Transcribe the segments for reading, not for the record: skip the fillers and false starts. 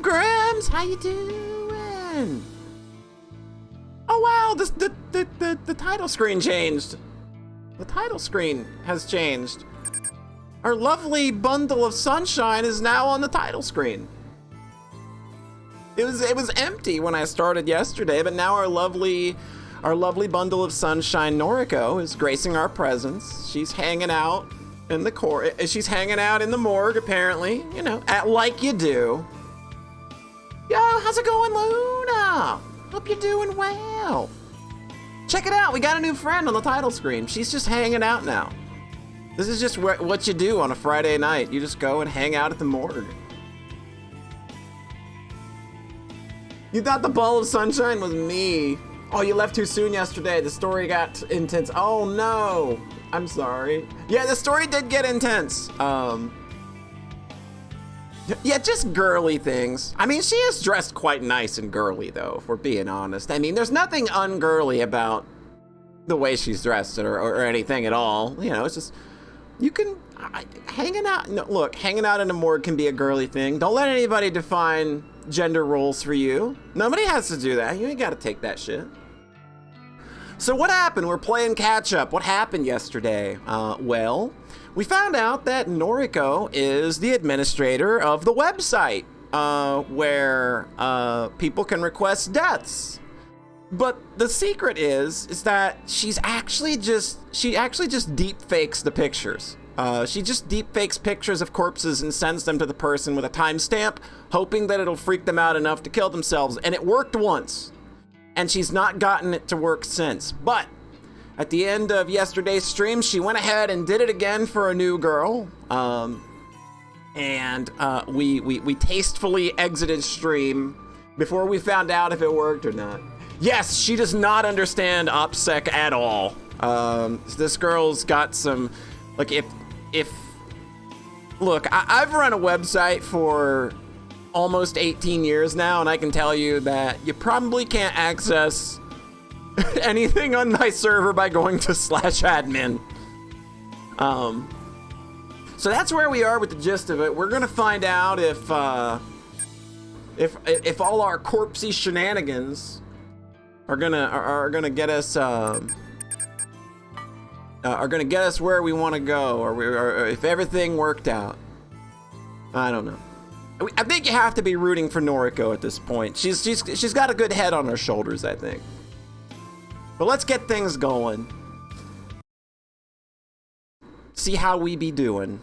up, Grims? How you doing? Oh wow, the title screen changed. The title screen has changed. Our lovely bundle of sunshine is now on the title screen. It was empty when I started yesterday, but now our lovely bundle of sunshine, Noriko, is gracing our presence. She's hanging out in the she's hanging out in the morgue, apparently. You know, like you do. Yo, how's it going, Luna? Hope you're doing well. Check it out, we got a new friend on the title screen. She's just hanging out now. This is just what you do on a Friday night. You just go and hang out at the morgue. You thought the ball of sunshine was me. Oh, you left too soon yesterday. The story got intense. Oh no, I'm sorry. Yeah, the story did get intense. Yeah, just girly things. I mean, she is dressed quite nice and girly, though, if we're being honest. I mean, there's nothing ungirly about the way she's dressed or anything at all. You know, it's just, you can, hanging out, no, look, hanging out in a morgue can be a girly thing. Don't let anybody define gender roles for you. Nobody has to do that. You ain't got to take that shit. So what happened? We're playing catch up. What happened yesterday? Well, we found out that Noriko is the administrator of the website where people can request deaths. But the secret is that she actually just deep fakes the pictures. She just deep fakes pictures of corpses and sends them to the person with a timestamp, hoping that it'll freak them out enough to kill themselves. And it worked once. And she's not gotten it to work since. But at the end of yesterday's stream, she went ahead and did it again for a new girl. We tastefully exited stream before we found out if it worked or not. Yes, she does not understand OPSEC at all. This girl's got some, like, look, I've run a website for almost 18 years now, and I can tell you that you probably can't access anything on my server by going to /admin. So that's where we are with the gist of it. We're gonna find out if all our corpsey shenanigans are gonna get us where we want to go, or if everything worked out. I don't know. I think you have to be rooting for Noriko at this point. She's got a good head on her shoulders, I think. But let's get things going. See how we be doing.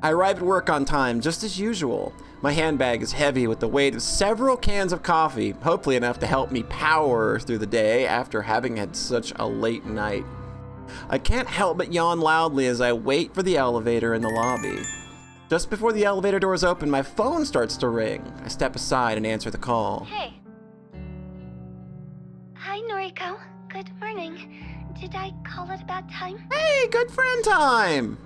I arrived at work on time, just as usual. My handbag is heavy with the weight of several cans of coffee, hopefully enough to help me power through the day after having had such a late night. I can't help but yawn loudly as I wait for the elevator in the lobby. Just before the elevator doors open, my phone starts to ring. I step aside and answer the call. Hey. Hi, Noriko. Good morning. Did I call at a bad time? Hey, good friend time!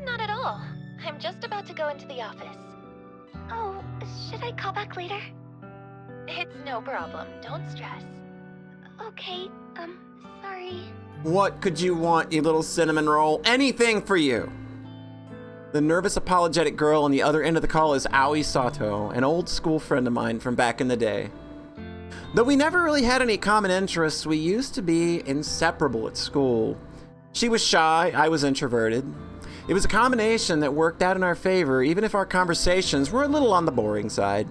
Not at all. I'm just about to go into the office. Oh, should I call back later? It's no problem. Don't stress. Okay, sorry. What could you want, you little cinnamon roll? Anything for you! The nervous, apologetic girl on the other end of the call is Owie Sato, an old school friend of mine from back in the day. Though we never really had any common interests, we used to be inseparable at school. She was shy, I was introverted. It was a combination that worked out in our favor, even if our conversations were a little on the boring side.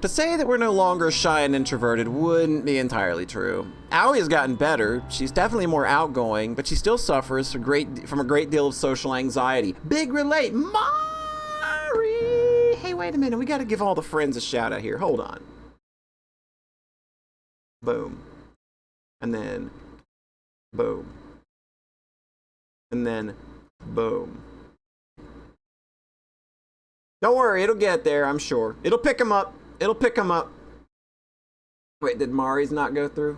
To say that we're no longer shy and introverted wouldn't be entirely true. Owie has gotten better. She's definitely more outgoing, but she still suffers from a great deal of social anxiety. Big relate, Mari! Hey, wait a minute. We got to give all the friends a shout out here. Hold on. Boom. And then boom. And then boom. Don't worry, it'll get there, I'm sure. It'll pick him up. It'll pick him up. Wait, did Mari's not go through?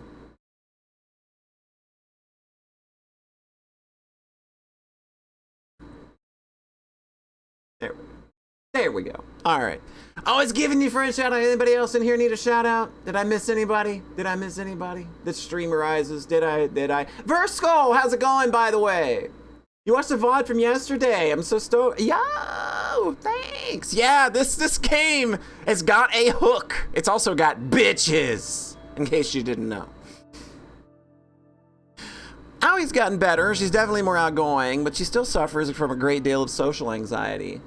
There we go. All right. Oh, it's giving you for a shout out. Anybody else in here need a shout out? Did I miss anybody? Did streamerizes? Did I? Versco, how's it going, by the way? You watched the VOD from yesterday. I'm so stoked. Yo, Woo! Thanks! Yeah, this game has got a hook. It's also got bitches, in case you didn't know. Owie's gotten better. She's definitely more outgoing, but she still suffers from a great deal of social anxiety.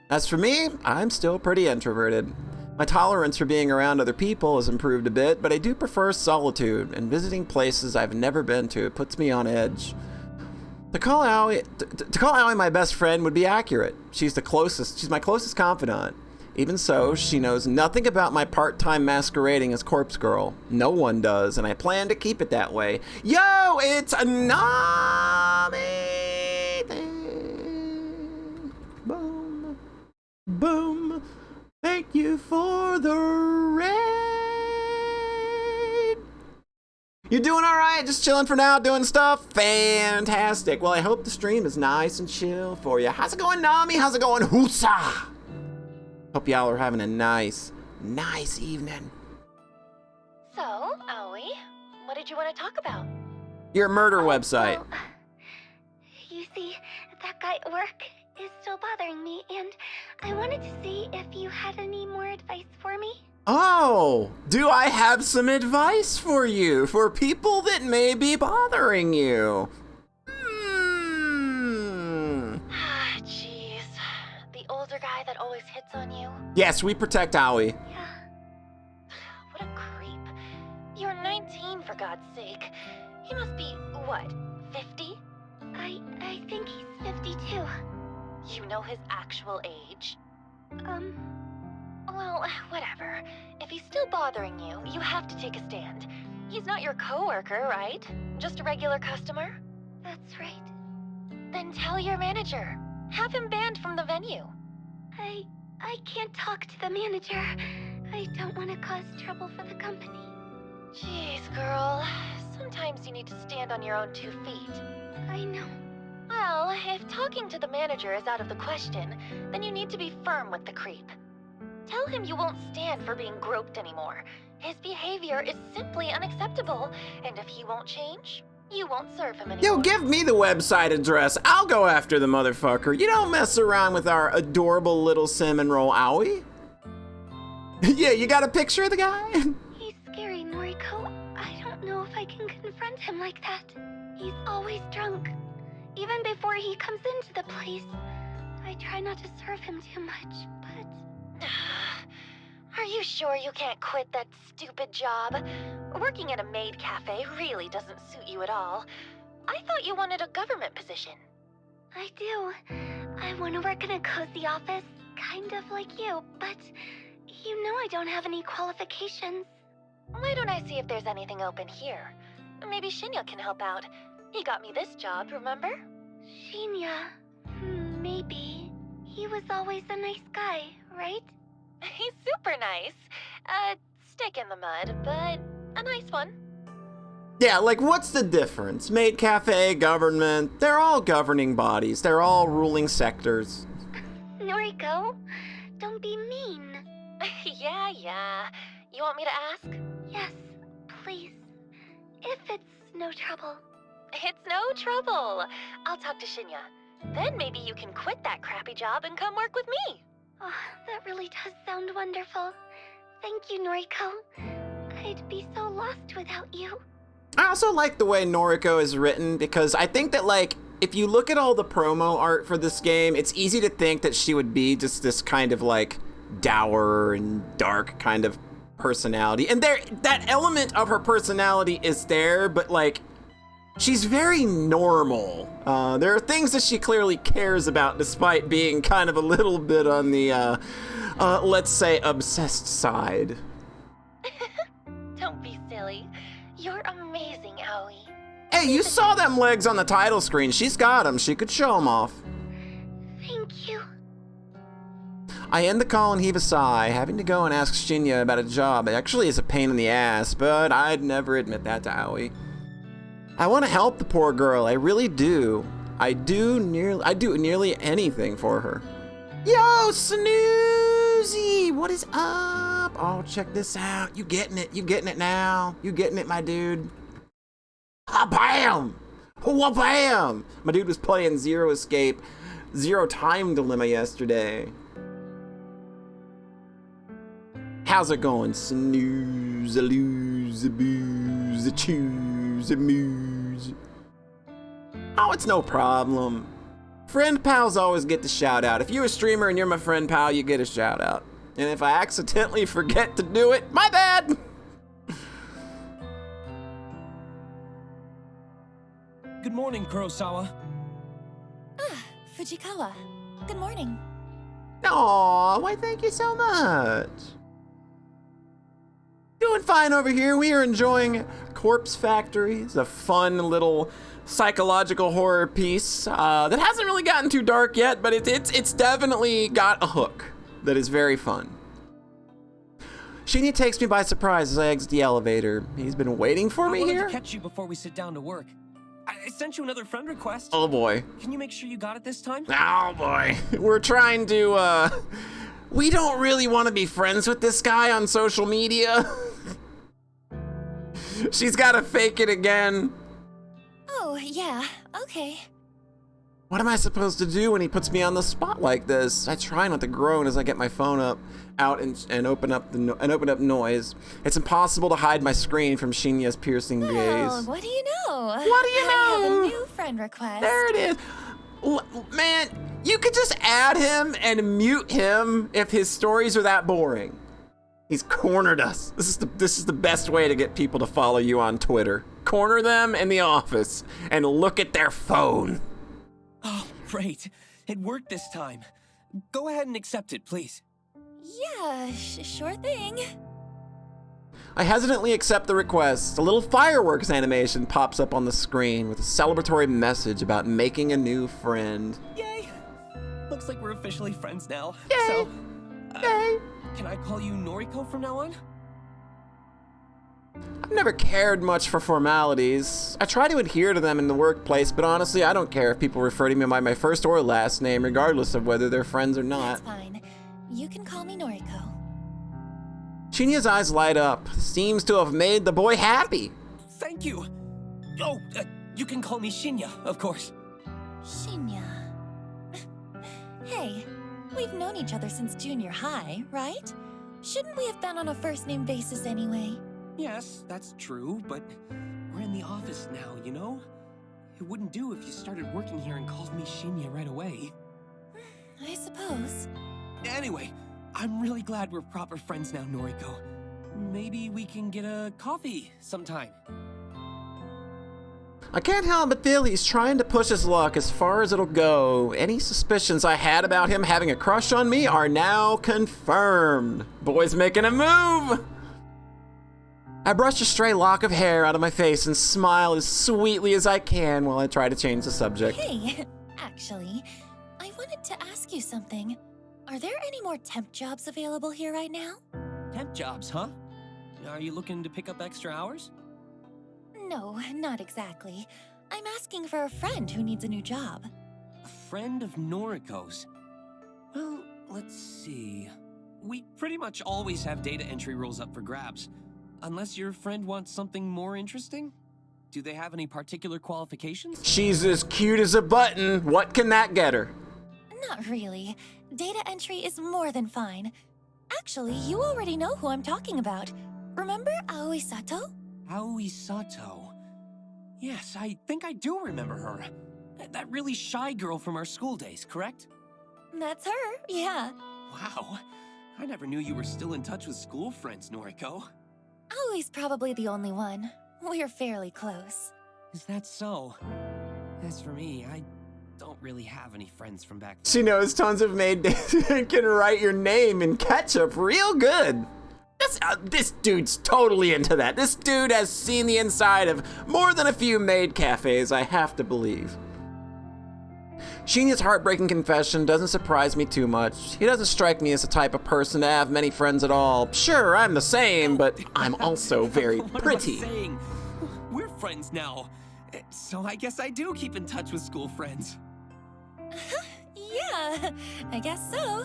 As for me, I'm still pretty introverted. My tolerance for being around other people has improved a bit, but I do prefer solitude, and visiting places I've never been to puts me on edge. To call Owie my best friend would be accurate. She's my closest confidant. Even so, she knows nothing about my part-time masquerading as Corpse Girl. No one does, and I plan to keep it that way. Yo, it's a Nami thing. Boom. Boom. Thank you for the raid. You doing all right? Just chilling for now, doing stuff? Fantastic. Well, I hope the stream is nice and chill for you. How's it going, Nami? How's it going, Husa? Hope y'all are having a nice evening. So, Owie, what did you want to talk about? Your murder website. Well, you see, that guy at work is still bothering me, and I wanted to see if you had any more advice for me. Oh, do I have some advice for you for people that may be bothering you? Jeez. The older guy that always hits on you? Yes, we protect Owie. Yeah. What a creep. You're 19, for God's sake. He must be, what, 50? I think he's 52. You know his actual age? Well, whatever. If he's still bothering you, you have to take a stand. He's not your coworker, right? Just a regular customer? That's right. Then tell your manager. Have him banned from the venue. I can't talk to the manager. I don't want to cause trouble for the company. Jeez, girl. Sometimes you need to stand on your own 2 feet. I know. Well, if talking to the manager is out of the question, then you need to be firm with the creep. Tell him you won't stand for being groped anymore. His behavior is simply unacceptable, and if he won't change, you won't serve him anymore. Yo, give me the website address. I'll go after the motherfucker. You don't mess around with our adorable little cinnamon roll Owie. Yeah, you got a picture of the guy? He's scary, Noriko. I don't know if I can confront him like that. He's always drunk. Even before he comes into the place, I try not to serve him too much, but... Are you sure you can't quit that stupid job? Working at a maid cafe really doesn't suit you at all. I thought you wanted a government position. I do. I want to work in a cozy office, kind of like you, but you know I don't have any qualifications. Why don't I see if there's anything open here? Maybe Shinya can help out. He got me this job, remember? Shinya? Maybe. He was always a nice guy, right? He's super nice. Stick in the mud, but a nice one. Yeah, like what's the difference? Maid cafe, government, they're all governing bodies. They're all ruling sectors. Noriko, don't be mean. Yeah. You want me to ask? Yes, please. If it's no trouble. It's no trouble. I'll talk to Shinya. Then maybe you can quit that crappy job and come work with me. Oh, that really does sound wonderful. Thank you, Noriko. I'd be so lost without you. I also like the way Noriko is written because I think that, like, if you look at all the promo art for this game, it's easy to think that she would be just this kind of, like, dour and dark kind of personality. And that element of her personality is there, but, like, she's very normal. There are things that she clearly cares about despite being kind of a little bit on the, let's say, obsessed side. Don't be silly. You're amazing, Owie. Hey, you saw them legs on the title screen. She's got them. She could show them off. Thank you. I end the call and heave a sigh. Having to go and ask Shinya about a job actually is a pain in the ass, but I'd never admit that to Owie. I want to help the poor girl, I really do. I do nearly anything for her. Yo, Snoozy, what is up? Oh, check this out. You getting it now. You getting it, my dude. Ah, bam! Wha-bam! My dude was playing Zero Escape zero time dilemma yesterday. How's it going? Snooze, a lose, a booze, a choose, a moose. Oh, it's no problem. Friend pals always get the shout out. If you're a streamer and you're my friend pal, you get a shout out. And if I accidentally forget to do it, my bad! Good morning, Kurosawa. Ah, Fujikawa. Good morning. Aw, why thank you so much. Doing fine over here. We are enjoying Corpse Factory. It's a fun little psychological horror piece that hasn't really gotten too dark yet, but it's definitely got a hook that is very fun. Shinya takes me by surprise as I exit the elevator. He's been waiting for me I here. wanted to catch you before we sit down to work. I sent you another friend request. Oh boy. Can you make sure you got it this time? Oh boy. We're trying to, we don't really want to be friends with this guy on social media. She's gotta fake it again. Oh, yeah, okay. What am I supposed to do when he puts me on the spot like this? I try not to groan as I get my phone out and open up noise. It's impossible to hide my screen from Shinya's piercing Well, gaze. what do you know? What do you I have know? a new friend request. There it is. Man, you could just add him and mute him if his stories are that boring. He's cornered us. This is the best way to get people to follow you on Twitter. Corner them in the office and look at their phone. Oh, great. It worked this time. Go ahead and accept it, please. Yeah, sure thing. I hesitantly accept the request. A little fireworks animation pops up on the screen with a celebratory message about making a new friend. Yay! Looks like we're officially friends now. Yay! So, Yay! can I call you Noriko from now on? I've never cared much for formalities. I try to adhere to them in the workplace, but honestly, I don't care if people refer to me by my first or last name, regardless of whether they're friends or not. That's fine. You can call me Noriko. Shinya's eyes light up. Seems to have made the boy happy. Thank you. Oh, you can call me Shinya, of course. Shinya. Hey, we've known each other since junior high, right? Shouldn't we have been on a first-name basis anyway? Yes, that's true, but we're in the office now, you know? It wouldn't do if you started working here and called me Shinya right away. I suppose. Anyway, I'm really glad we're proper friends now, Noriko. Maybe we can get a coffee sometime. I can't help but feel he's trying to push his luck as far as it'll go. Any suspicions I had about him having a crush on me are now confirmed. Boy's making a move! I brush a stray lock of hair out of my face and smile as sweetly as I can while I try to change the subject. Hey, actually, I wanted to ask you something. Are there any more temp jobs available here right now? Temp jobs, huh? Are you looking to pick up extra hours? No, not exactly. I'm asking for a friend who needs a new job. A friend of Noriko's. Well, let's see. We pretty much always have data entry roles up for grabs. Unless your friend wants something more interesting? Do they have any particular qualifications? She's as cute as a button. What can that get her? Not really. Data entry is more than fine. Actually, you already know who I'm talking about. Remember Owie Sato? Owie Sato. Yes, I think I do remember her. That really shy girl from our school days, correct? That's her, yeah. Wow. I never knew you were still in touch with school friends, Noriko. Owie's probably the only one. We're fairly close. Is that so? As for me, I don't really have any friends from back then. She knows tons of maid names and can write your name in ketchup real good. This dude's totally into that. This dude has seen the inside of more than a few maid cafes, I have to believe. Shinya's heartbreaking confession doesn't surprise me too much. He doesn't strike me as the type of person to have many friends at all. Sure, I'm the same, but I'm also very What pretty. am I saying? We're friends now. So I guess I do keep in touch with school friends. Yeah, I guess so.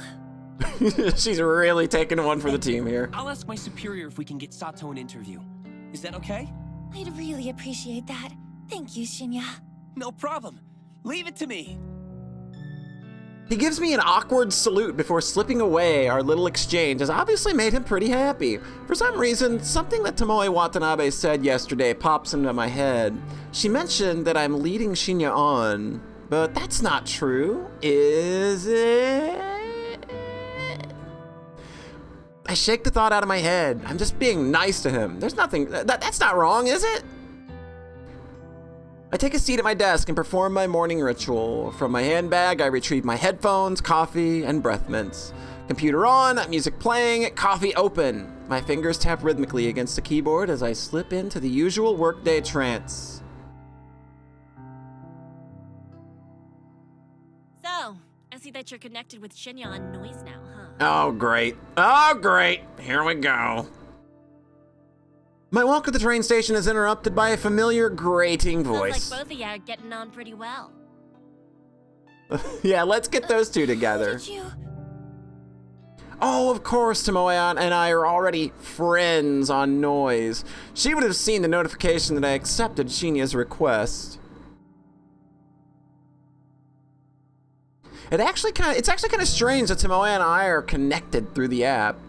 She's really taking one for the team here. I'll ask my superior if we can get Sato an interview. Is that okay? I'd really appreciate that. Thank you, Shinya. No problem. Leave it to me. He gives me an awkward salute before slipping away. Our little exchange has obviously made him pretty happy. For some reason, something that Tomoe Watanabe said yesterday pops into my head. She mentioned that I'm leading Shinya on, but that's not true, is it? I shake the thought out of my head. I'm just being nice to him. There's nothing, that's not wrong, is it? I take a seat at my desk and perform my morning ritual. From my handbag, I retrieve my headphones, coffee, and breath mints. Computer on, music playing, coffee open. My fingers tap rhythmically against the keyboard as I slip into the usual workday trance. So, I see that you're connected with Shinya on Noise now, huh? Oh, great. Oh, great. Here we go. My walk to the train station is interrupted by a familiar grating voice. Sounds like both of you are getting on pretty well. Yeah, let's get those two together. Did you? Oh, of course, Tomoe and I are already friends on Noise. She would have seen the notification that I accepted Shinya's request. It's actually kind of strange that Tomoe and I are connected through the app.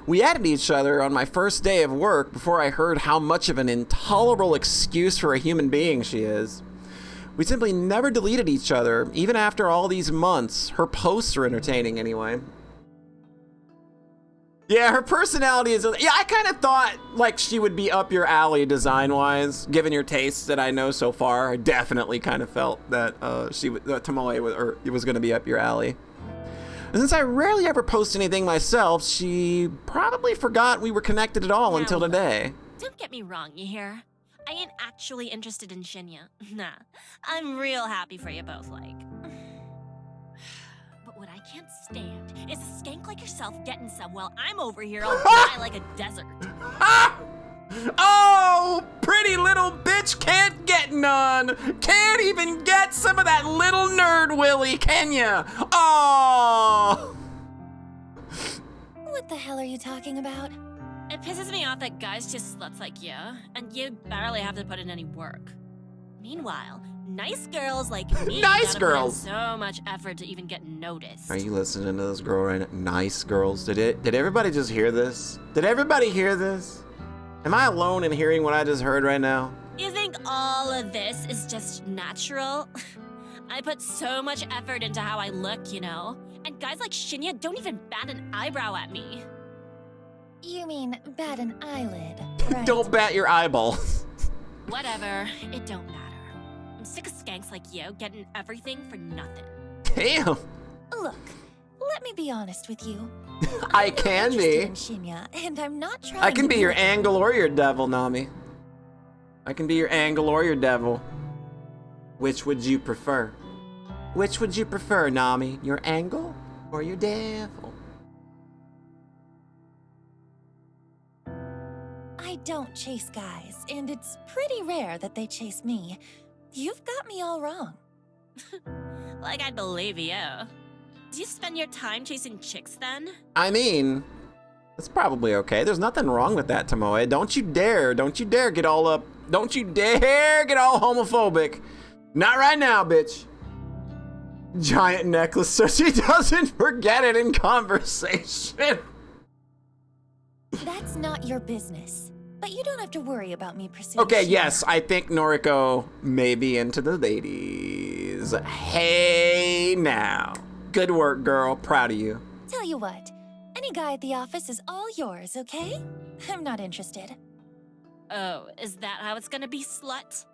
We added each other on my first day of work before I heard how much of an intolerable excuse for a human being she is. We simply never deleted each other, even after all these months. Her posts are entertaining anyway. Yeah, her personality is... Yeah, I kind of thought like she would be up your alley design-wise, given your tastes that I know so far. I definitely kind of felt that Tomoe was going to be up your alley. And since I rarely ever post anything myself, she probably forgot we were connected at all until today. Don't get me wrong, you hear? I ain't actually interested in Shinya. Nah, I'm real happy for you both, like. But what I can't stand is a skank like yourself getting some while I'm over here all dry like a desert. Oh, pretty little bitch can't get none. Can't even get some of that little nerd willy, can ya? Oh. What the hell are you talking about? It pisses me off that guys just sluts like you, and you barely have to put in any work. Meanwhile, nice girls like me Nice gotta girls. put in so much effort to even get noticed. Are you listening to this girl right now? Nice girls. Did everybody just hear this? Did everybody hear this? Am I alone in hearing what I just heard right now? You think all of this is just natural? I put so much effort into how I look, you know? And guys like Shinya don't even bat an eyebrow at me. You mean bat an eyelid, right? Don't bat your eyeballs. Whatever, it don't matter. I'm sick of skanks like you getting everything for nothing. Damn. Look, let me be honest with you. I I'm not can interested be. in Shinya, and I'm not trying I can to be your angle or your devil, Nami. I can be your angle or your devil. Which would you prefer? Which would you prefer, Nami? Your angle or your devil? I don't chase guys, and it's pretty rare that they chase me. You've got me all wrong. Like I'd believe you. Do you spend your time chasing chicks then? I mean, it's probably okay. There's nothing wrong with that, Tomoe. Don't you dare get all up. Don't you dare get all homophobic. Not right now, bitch. Giant necklace so she doesn't forget it in conversation. That's not your business. But you don't have to worry about me pursuing Okay, Shinya. yes, I think Noriko may be into the ladies. Hey now. Good work, girl. Proud of you. Tell you what, any guy at the office is all yours, okay? I'm not interested. Oh, is that how it's gonna be, slut?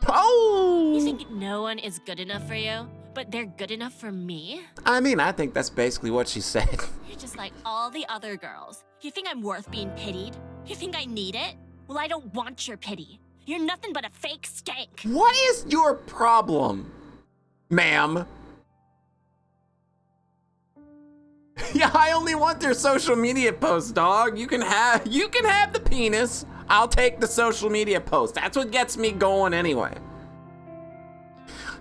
Oh! You think no one is good enough for you, but they're good enough for me? I mean, I think that's basically what she said. You're just like all the other girls. You think I'm worth being pitied? You think I need it? Well, I don't want your pity. You're nothing but a fake skank. What is your problem, ma'am? Yeah, I only want their social media posts, dog. You can have the penis. I'll take the social media post. That's what gets me going anyway.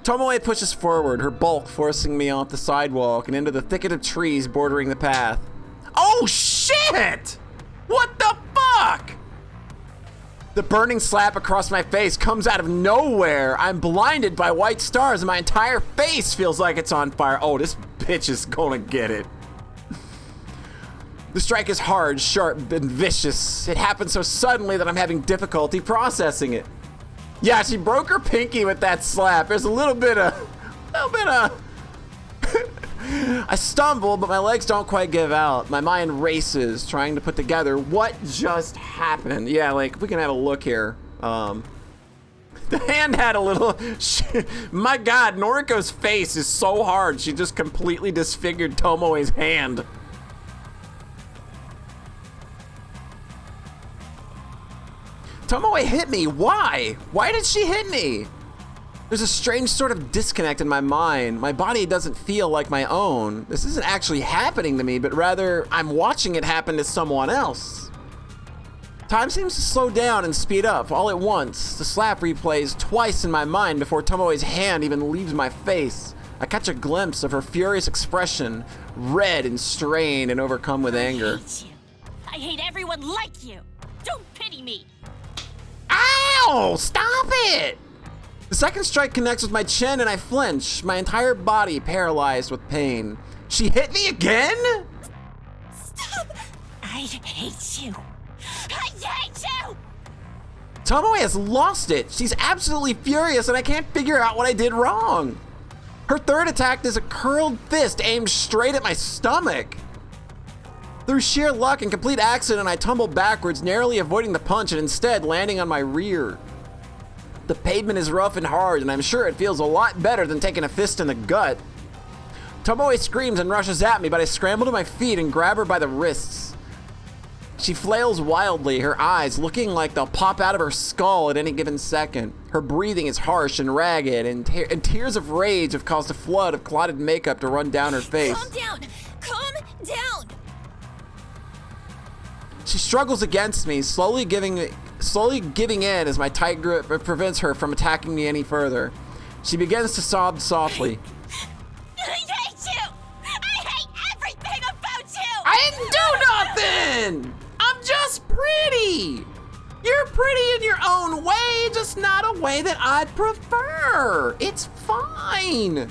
Tomoe pushes forward, her bulk forcing me off the sidewalk and into the thicket of trees bordering the path. Oh shit! What the fuck? The burning slap across my face comes out of nowhere. I'm blinded by white stars and my entire face feels like it's on fire. Oh, this bitch is gonna get it. The strike is hard, sharp, and vicious. It happened so suddenly that I'm having difficulty processing it. Yeah, she broke her pinky with that slap. There's a little bit of I stumble, but my legs don't quite give out. My mind races, trying to put together what just happened. Yeah, like, we can have a look here. The hand had a little... My God, Noriko's face is so hard. She just completely disfigured Tomoe's hand. Tomoe hit me. Why? Why did she hit me? There's a strange sort of disconnect in my mind. My body doesn't feel like my own. This isn't actually happening to me, but rather I'm watching it happen to someone else. Time seems to slow down and speed up all at once. The slap replays twice in my mind before Tomoe's hand even leaves my face. I catch a glimpse of her furious expression, red and strained and overcome with anger. I hate you. I hate everyone like you. Don't pity me. Ow! Stop it! The second strike connects with my chin and I flinch, my entire body paralyzed with pain. She hit me again? Stop! I hate you. I hate you! Tomoe has lost it. She's absolutely furious and I can't figure out what I did wrong. Her third attack is a curled fist aimed straight at my stomach. Through sheer luck and complete accident, I tumble backwards, narrowly avoiding the punch and instead landing on my rear. The pavement is rough and hard, and I'm sure it feels a lot better than taking a fist in the gut. Tomoe screams and rushes at me, but I scramble to my feet and grab her by the wrists. She flails wildly, her eyes looking like they'll pop out of her skull at any given second. Her breathing is harsh and ragged, and tears of rage have caused a flood of clotted makeup to run down her face. Calm down! Calm down! She struggles against me, slowly giving in as my tight grip prevents her from attacking me any further. She begins to sob softly. I hate you! I hate everything about you! I didn't do nothing! I'm just pretty! You're pretty in your own way, just not a way that I'd prefer. It's fine.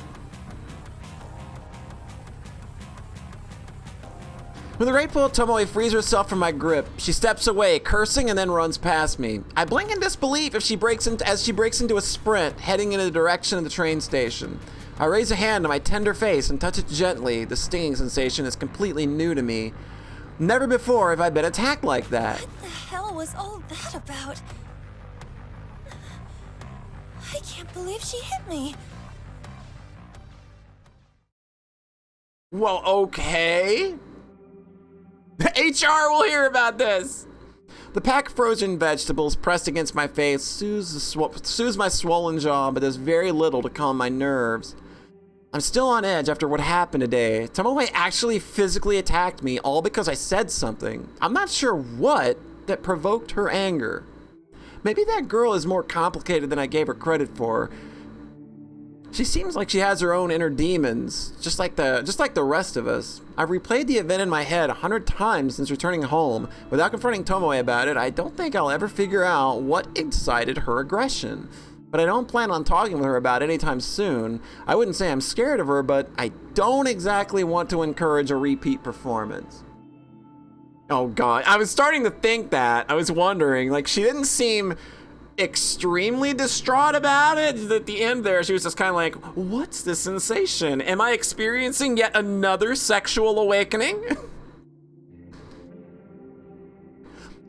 With a great pull, Tomoe frees herself from my grip. She steps away, cursing, and then runs past me. I blink in disbelief as she breaks into a sprint, heading in the direction of the train station. I raise a hand to my tender face and touch it gently. The stinging sensation is completely new to me. Never before have I been attacked like that. What the hell was all that about? I can't believe she hit me. Well, okay. HR will hear about this. The pack of frozen vegetables pressed against my face soothes my swollen jaw, but does very little to calm my nerves. I'm still on edge after what happened today. Tomoe actually physically attacked me, all because I said something. I'm not sure what that provoked her anger. Maybe that girl is more complicated than I gave her credit for. She seems like she has her own inner demons, just like the rest of us. I've replayed the event in my head 100 times since returning home. Without confronting Tomoe about it, I don't think I'll ever figure out what incited her aggression. But I don't plan on talking with her about it anytime soon. I wouldn't say I'm scared of her, but I don't exactly want to encourage a repeat performance. Oh God, I was starting to think that. I was wondering, like, she didn't seem extremely distraught about it. At the end there, she was just kind of like, what's the sensation? Am I experiencing yet another sexual awakening?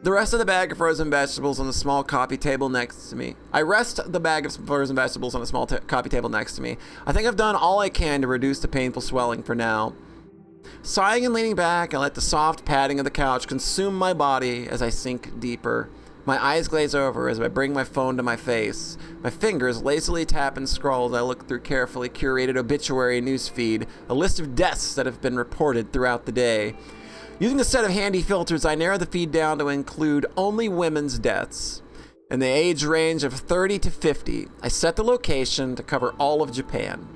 The rest of the bag of frozen vegetables on the small coffee table next to me. I rest the bag of frozen vegetables on a small coffee table next to me. I think I've done all I can to reduce the painful swelling for now. Sighing and leaning back, I let the soft padding of the couch consume my body as I sink deeper. My eyes glaze over as I bring my phone to my face. My fingers lazily tap and scroll as I look through carefully curated obituary newsfeed, a list of deaths that have been reported throughout the day. Using a set of handy filters, I narrow the feed down to include only women's deaths. In the age range of 30 to 50, I set the location to cover all of Japan.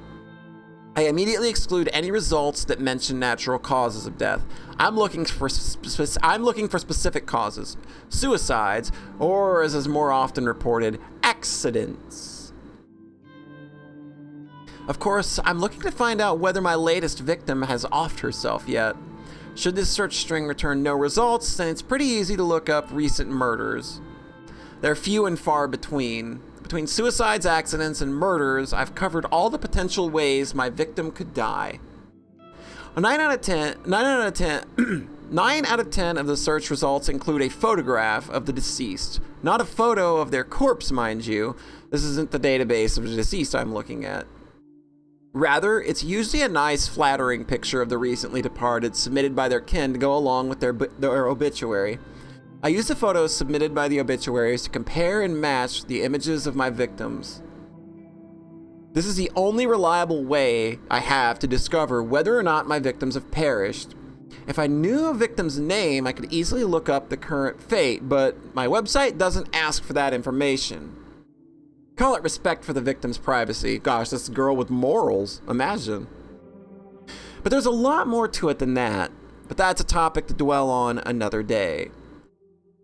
I immediately exclude any results that mention natural causes of death. I'm looking for specific causes, suicides, or as is more often reported, accidents. Of course, I'm looking to find out whether my latest victim has offed herself yet. Should this search string return no results, then it's pretty easy to look up recent murders. They're few and far between. Between suicides, accidents, and murders, I've covered all the potential ways my victim could die. 9 out of 10 of the search results include a photograph of the deceased. Not a photo of their corpse, mind you. This isn't the database of the deceased I'm looking at. Rather, it's usually a nice, flattering picture of the recently departed submitted by their kin to go along with their obituary. I use the photos submitted by the obituaries to compare and match the images of my victims. This is the only reliable way I have to discover whether or not my victims have perished. If I knew a victim's name, I could easily look up the current fate, but my website doesn't ask for that information. Call it respect for the victim's privacy. Gosh, this girl with morals, imagine. But there's a lot more to it than that, but that's a topic to dwell on another day.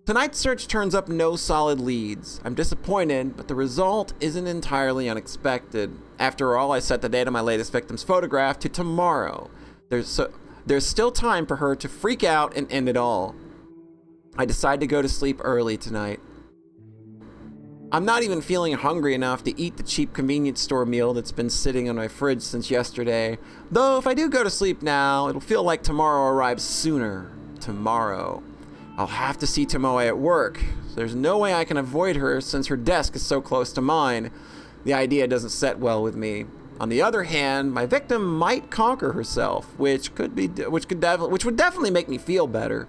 Tonight's search turns up no solid leads. I'm disappointed, but the result isn't entirely unexpected. After all, I set the date of my latest victim's photograph to tomorrow. There's still time for her to freak out and end it all. I decide to go to sleep early tonight. I'm not even feeling hungry enough to eat the cheap convenience store meal that's been sitting on my fridge since yesterday. Though if I do go to sleep now, it'll feel like tomorrow arrives sooner. Tomorrow. I'll have to see Tomoe at work. There's no way I can avoid her since her desk is so close to mine. The idea doesn't set well with me. On the other hand, my victim might conquer herself, which would definitely make me feel better.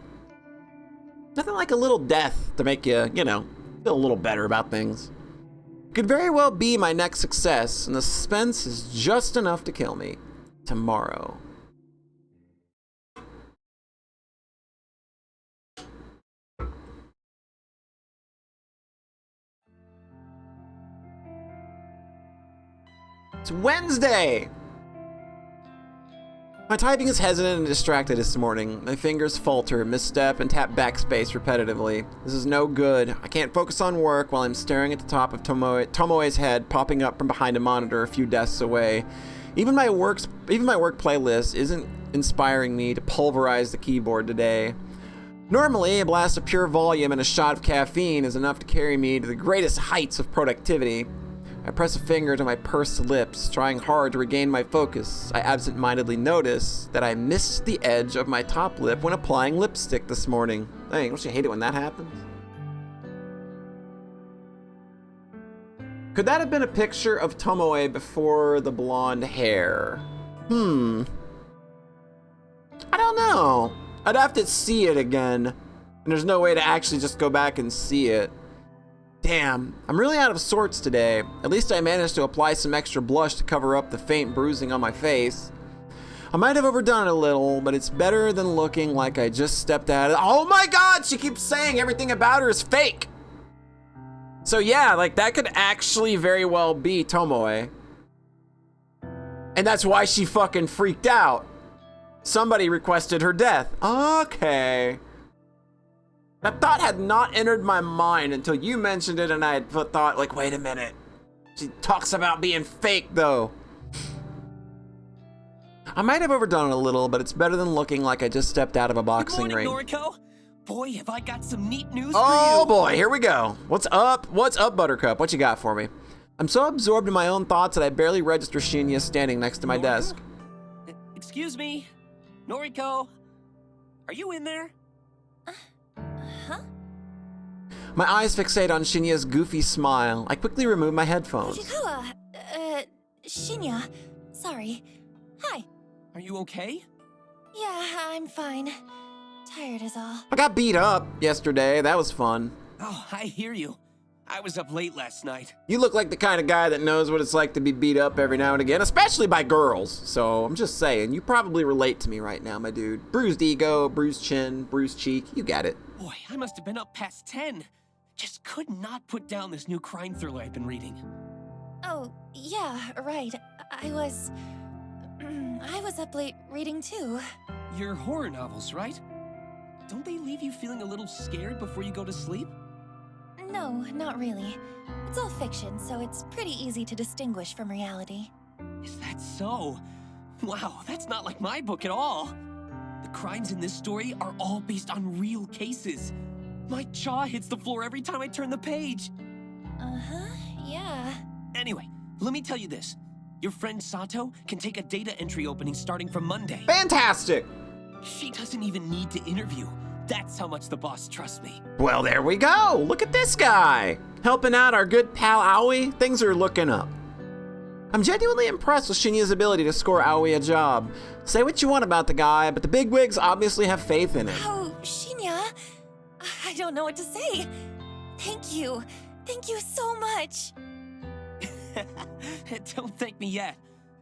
Nothing like a little death to make you, feel a little better about things. It could very well be my next success, and the suspense is just enough to kill me. Tomorrow. It's Wednesday! My typing is hesitant and distracted this morning. My fingers falter, misstep, and tap backspace repetitively. This is no good. I can't focus on work while I'm staring at the top of Tomoe's head popping up from behind a monitor a few desks away. Even my work playlist isn't inspiring me to pulverize the keyboard today. Normally, a blast of pure volume and a shot of caffeine is enough to carry me to the greatest heights of productivity. I press a finger to my pursed lips, trying hard to regain my focus. I absent-mindedly notice that I missed the edge of my top lip when applying lipstick this morning. Dang, don't you hate it when that happens? Could that have been a picture of Tomoe before the blonde hair? I don't know. I'd have to see it again. And there's no way to actually just go back and see it. Damn, I'm really out of sorts today. At least I managed to apply some extra blush to cover up the faint bruising on my face. I might have overdone it a little, but it's better than looking like I just stepped out of— Oh my god, she keeps saying everything about her is fake! So yeah, like that could actually very well be Tomoe. And that's why she fucking freaked out. Somebody requested her death. Okay. That thought had not entered my mind until you mentioned it, and I had thought, like, wait a minute. She talks about being fake, though. I might have overdone it a little, but it's better than looking like I just stepped out of a boxing ring. Good morning, Noriko. Boy, have I got some neat news for you. Oh boy, here we go. What's up? What's up, Buttercup? What you got for me? I'm so absorbed in my own thoughts that I barely register Shinya standing next to my desk. Excuse me, Noriko. Are you in there? Huh? My eyes fixate on Shinya's goofy smile. I quickly remove my headphones. Fujikawa, Shinya, sorry. Hi. Are you okay? Yeah, I'm fine. Tired is all. I got beat up yesterday. That was fun. Oh, I hear you. I was up late last night. You look like the kind of guy that knows what it's like to be beat up every now and again, especially by girls. So I'm just saying, you probably relate to me right now, my dude. Bruised ego, bruised chin, bruised cheek. You get it. Boy, I must have been up past 10. Just could not put down this new crime thriller I've been reading. Oh, yeah, right. I was... I was up late reading too. Your horror novels, right? Don't they leave you feeling a little scared before you go to sleep? No, not really. It's all fiction, so it's pretty easy to distinguish from reality. Is that so? Wow, that's not like my book at all. The crimes in this story are all based on real cases. My jaw hits the floor every time I turn the page. Uh-huh, yeah. Anyway, let me tell you this. Your friend Sato can take a data entry opening starting from Monday. Fantastic! She doesn't even need to interview. That's how much the boss trusts me. Well, there we go. Look at this guy. Helping out our good pal Owie. Things are looking up. I'm genuinely impressed with Shinya's ability to score Owie a job. Say what you want about the guy, but the bigwigs obviously have faith in him. Oh, Shinya. I don't know what to say. Thank you. Thank you so much. Don't thank me yet.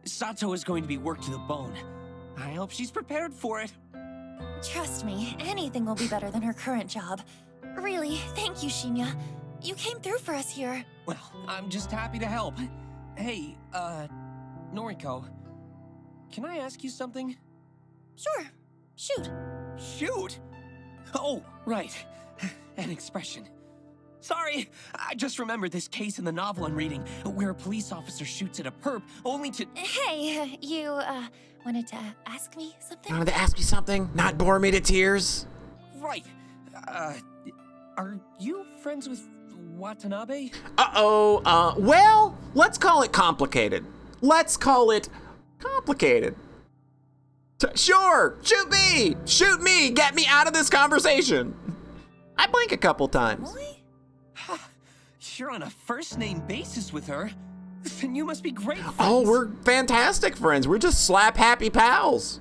Sato is going to be worked to the bone. I hope she's prepared for it. Trust me, anything will be better than her current job. Really, thank you, Shinya. You came through for us here. Well, I'm just happy to help. Hey, Noriko, can I ask you something? Sure, shoot. Shoot! Oh, right. An expression. Sorry, I just remembered this case in the novel I'm reading where a police officer shoots at a perp only to... Hey, you, wanted to ask me something? Wanted to ask you something? Not bore me to tears? Right. Are you friends with Watanabe? Well, let's call it complicated. Let's call it complicated. Sure, shoot me! Shoot me! Get me out of this conversation! I blink a couple times. Really? You're on a first-name basis with her. Then you must be great friends. Oh, we're fantastic friends. We're just slap-happy pals.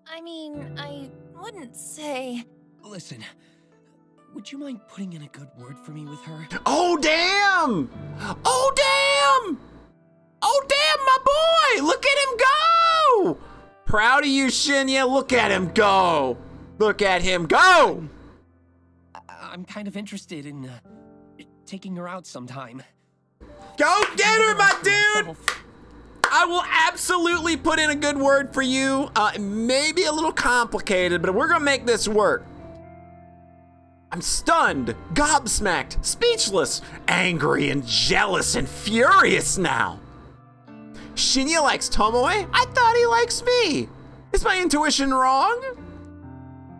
I mean, I wouldn't say... Listen, would you mind putting in a good word for me with her? Oh, damn! Oh, damn! Oh, damn, my boy! Look at him go! Proud of you, Shinya. Look at him go! Look at him go! I'm kind of interested in taking her out sometime. Go get her, my dude! I will absolutely put in a good word for you. Maybe a little complicated, but we're gonna make this work. I'm stunned, gobsmacked, speechless, angry and jealous and furious now. Shinya likes Tomoe? I thought he likes me. Is my intuition wrong?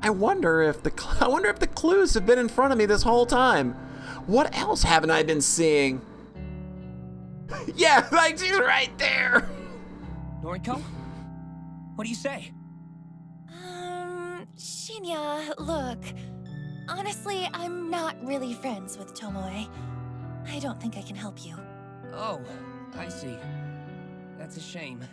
I wonder if the clues have been in front of me this whole time. What else haven't I been seeing? Yeah, like she's right there. Noriko? What do you say? Shinya, look. Honestly, I'm not really friends with Tomoe. I don't think I can help you. Oh, I see. That's a shame.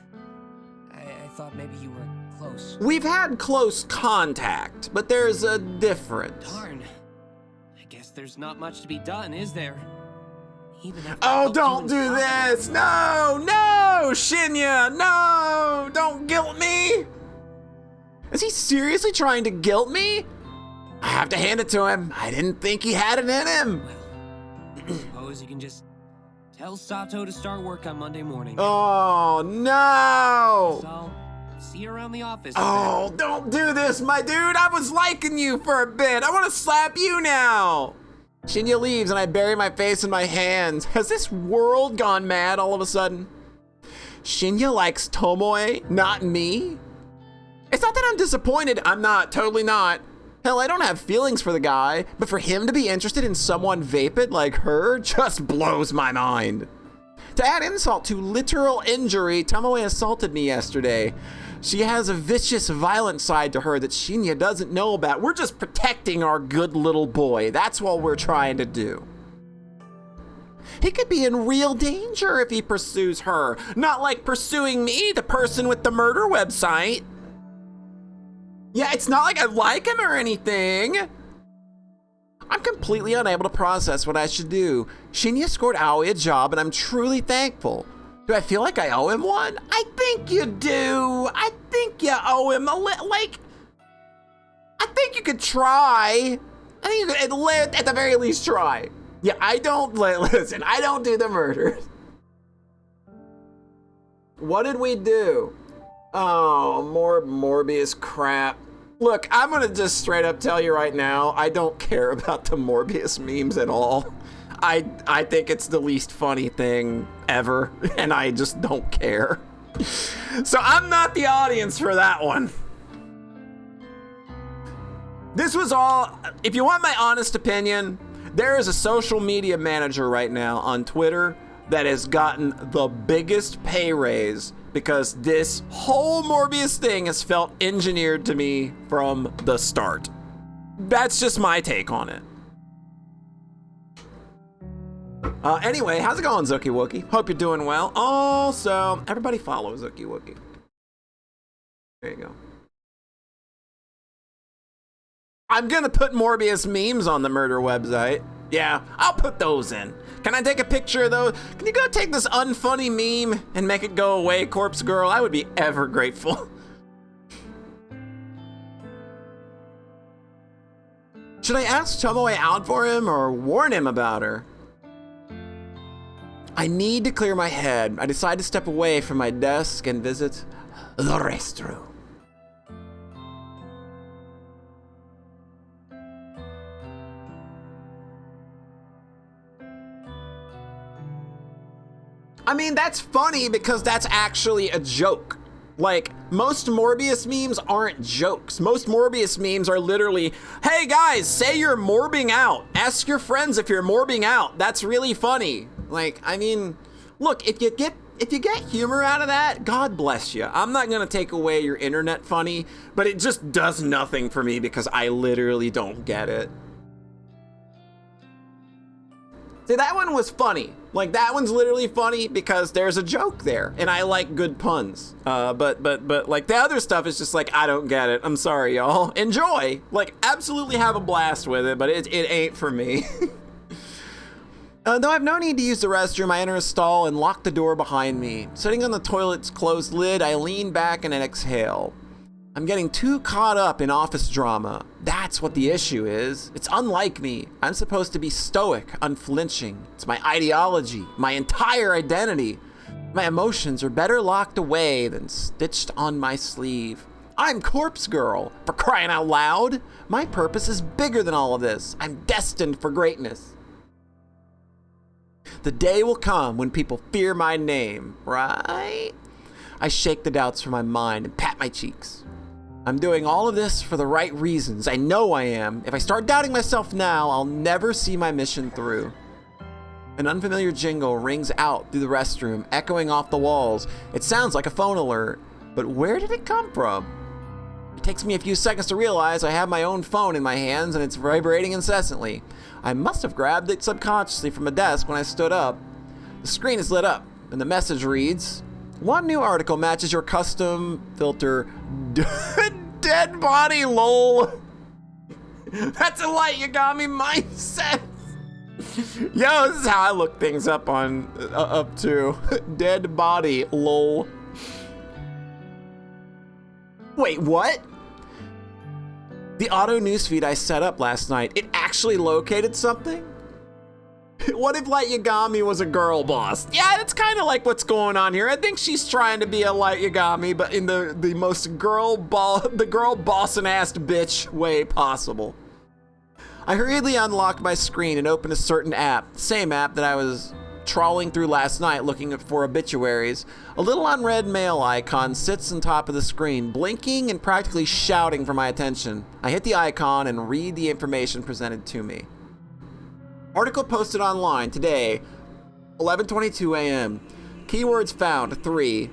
I thought maybe you were close. We've had close contact, but there's a difference. Darn. I guess there's not much to be done, is there? Even after Oh, helped you don't and do Sato. this! No, no, Shinya, no! Don't guilt me! Is he seriously trying to guilt me? I have to hand it to him. I didn't think he had it in him. Well, suppose you can just tell Sato to start work on Monday morning. Oh, no! So I'll see you around the office. Oh, don't do this, my dude. I was liking you for a bit. I want to slap you now. Shinya leaves and I bury my face in my hands. Has this world gone mad all of a sudden? Shinya likes Tomoe, not me? It's not that I'm disappointed. I'm not, totally not. Hell, I don't have feelings for the guy, but for him to be interested in someone vapid like her just blows my mind. To add insult to literal injury, Tomoe assaulted me yesterday. She has a vicious, violent side to her that Shinya doesn't know about. We're just protecting our good little boy. That's what we're trying to do. He could be in real danger if he pursues her. Not like pursuing me, the person with the murder website. Yeah, it's not like I like him or anything. I'm completely unable to process what I should do. Shinya scored Aoi a job and I'm truly thankful. Do I feel like I owe him one? I think you do. I think you owe him a like, I think you could try. I think you could at the very least try. Yeah, I don't, listen, I don't do the murders. What did we do? Oh, more Morbius crap. Look, I'm gonna just straight up tell you right now, I don't care about the Morbius memes at all. I think it's the least funny thing ever, and I just don't care. So I'm not the audience for that one. This was all, if you want my honest opinion, there is a social media manager right now on Twitter that has gotten the biggest pay raise because this whole Morbius thing has felt engineered to me from the start. That's just my take on it. Anyway, how's it going, Zookie Wookie? Hope you're doing well. Also, everybody follow Zookie Wookie. There you go. I'm gonna put Morbius memes on the murder website. Yeah, I'll put those in. Can I take a picture of those? Can you go take this unfunny meme and make it go away, Corpse Girl? I would be ever grateful. Should I ask Tomoe out for him or warn him about her? I need to clear my head. I decide to step away from my desk and visit the restroom. I mean, that's funny because that's actually a joke. Like, most Morbius memes aren't jokes. Most Morbius memes are literally, hey guys, say you're morbing out. Ask your friends if you're morbing out. That's really funny. Like, I mean, look, if you get humor out of that, God bless you. I'm not gonna take away your internet funny, but it just does nothing for me because I literally don't get it. See, that one was funny. Like, that one's literally funny because there's a joke there, and I like good puns. But like the other stuff is just like, I don't get it. I'm sorry, y'all. Enjoy. Like, absolutely have a blast with it, but it ain't for me. Though I've no need to use the restroom, I enter a stall and lock the door behind me. Sitting on the toilet's closed lid, I lean back and exhale. I'm getting too caught up in office drama. That's what the issue is. It's unlike me. I'm supposed to be stoic, unflinching. It's my ideology, my entire identity. My emotions are better locked away than stitched on my sleeve. I'm Corpse Girl, for crying out loud. My purpose is bigger than all of this. I'm destined for greatness. The day will come when people fear my name, right? I shake the doubts from my mind and pat my cheeks. I'm doing all of this for the right reasons. I know I am. If I start doubting myself now, I'll never see my mission through. An unfamiliar jingle rings out through the restroom, echoing off the walls. It sounds like a phone alert, but where did it come from? It takes me a few seconds to realize I have my own phone in my hands and it's vibrating incessantly. I must have grabbed it subconsciously from a desk when I stood up. The screen is lit up and the message reads, one new article matches your custom filter. Dead body, lol. That's a Light Yagami mindset. Yo, this is how I look things up on up to. Dead body, lol. Wait, what? The auto newsfeed I set up last night, it actually located something? What if Light Yagami was a girl boss? Yeah, that's kind of like what's going on here. I think she's trying to be a Light Yagami, but in the most the girl bossing ass bitch way possible. I hurriedly unlocked my screen and opened a certain app, same app that I was trawling through last night looking for obituaries. A little unread mail icon sits on top of the screen, blinking and practically shouting for my attention. I hit the icon and read the information presented to me. Article posted online today, 11:22 a.m. Keywords found 3.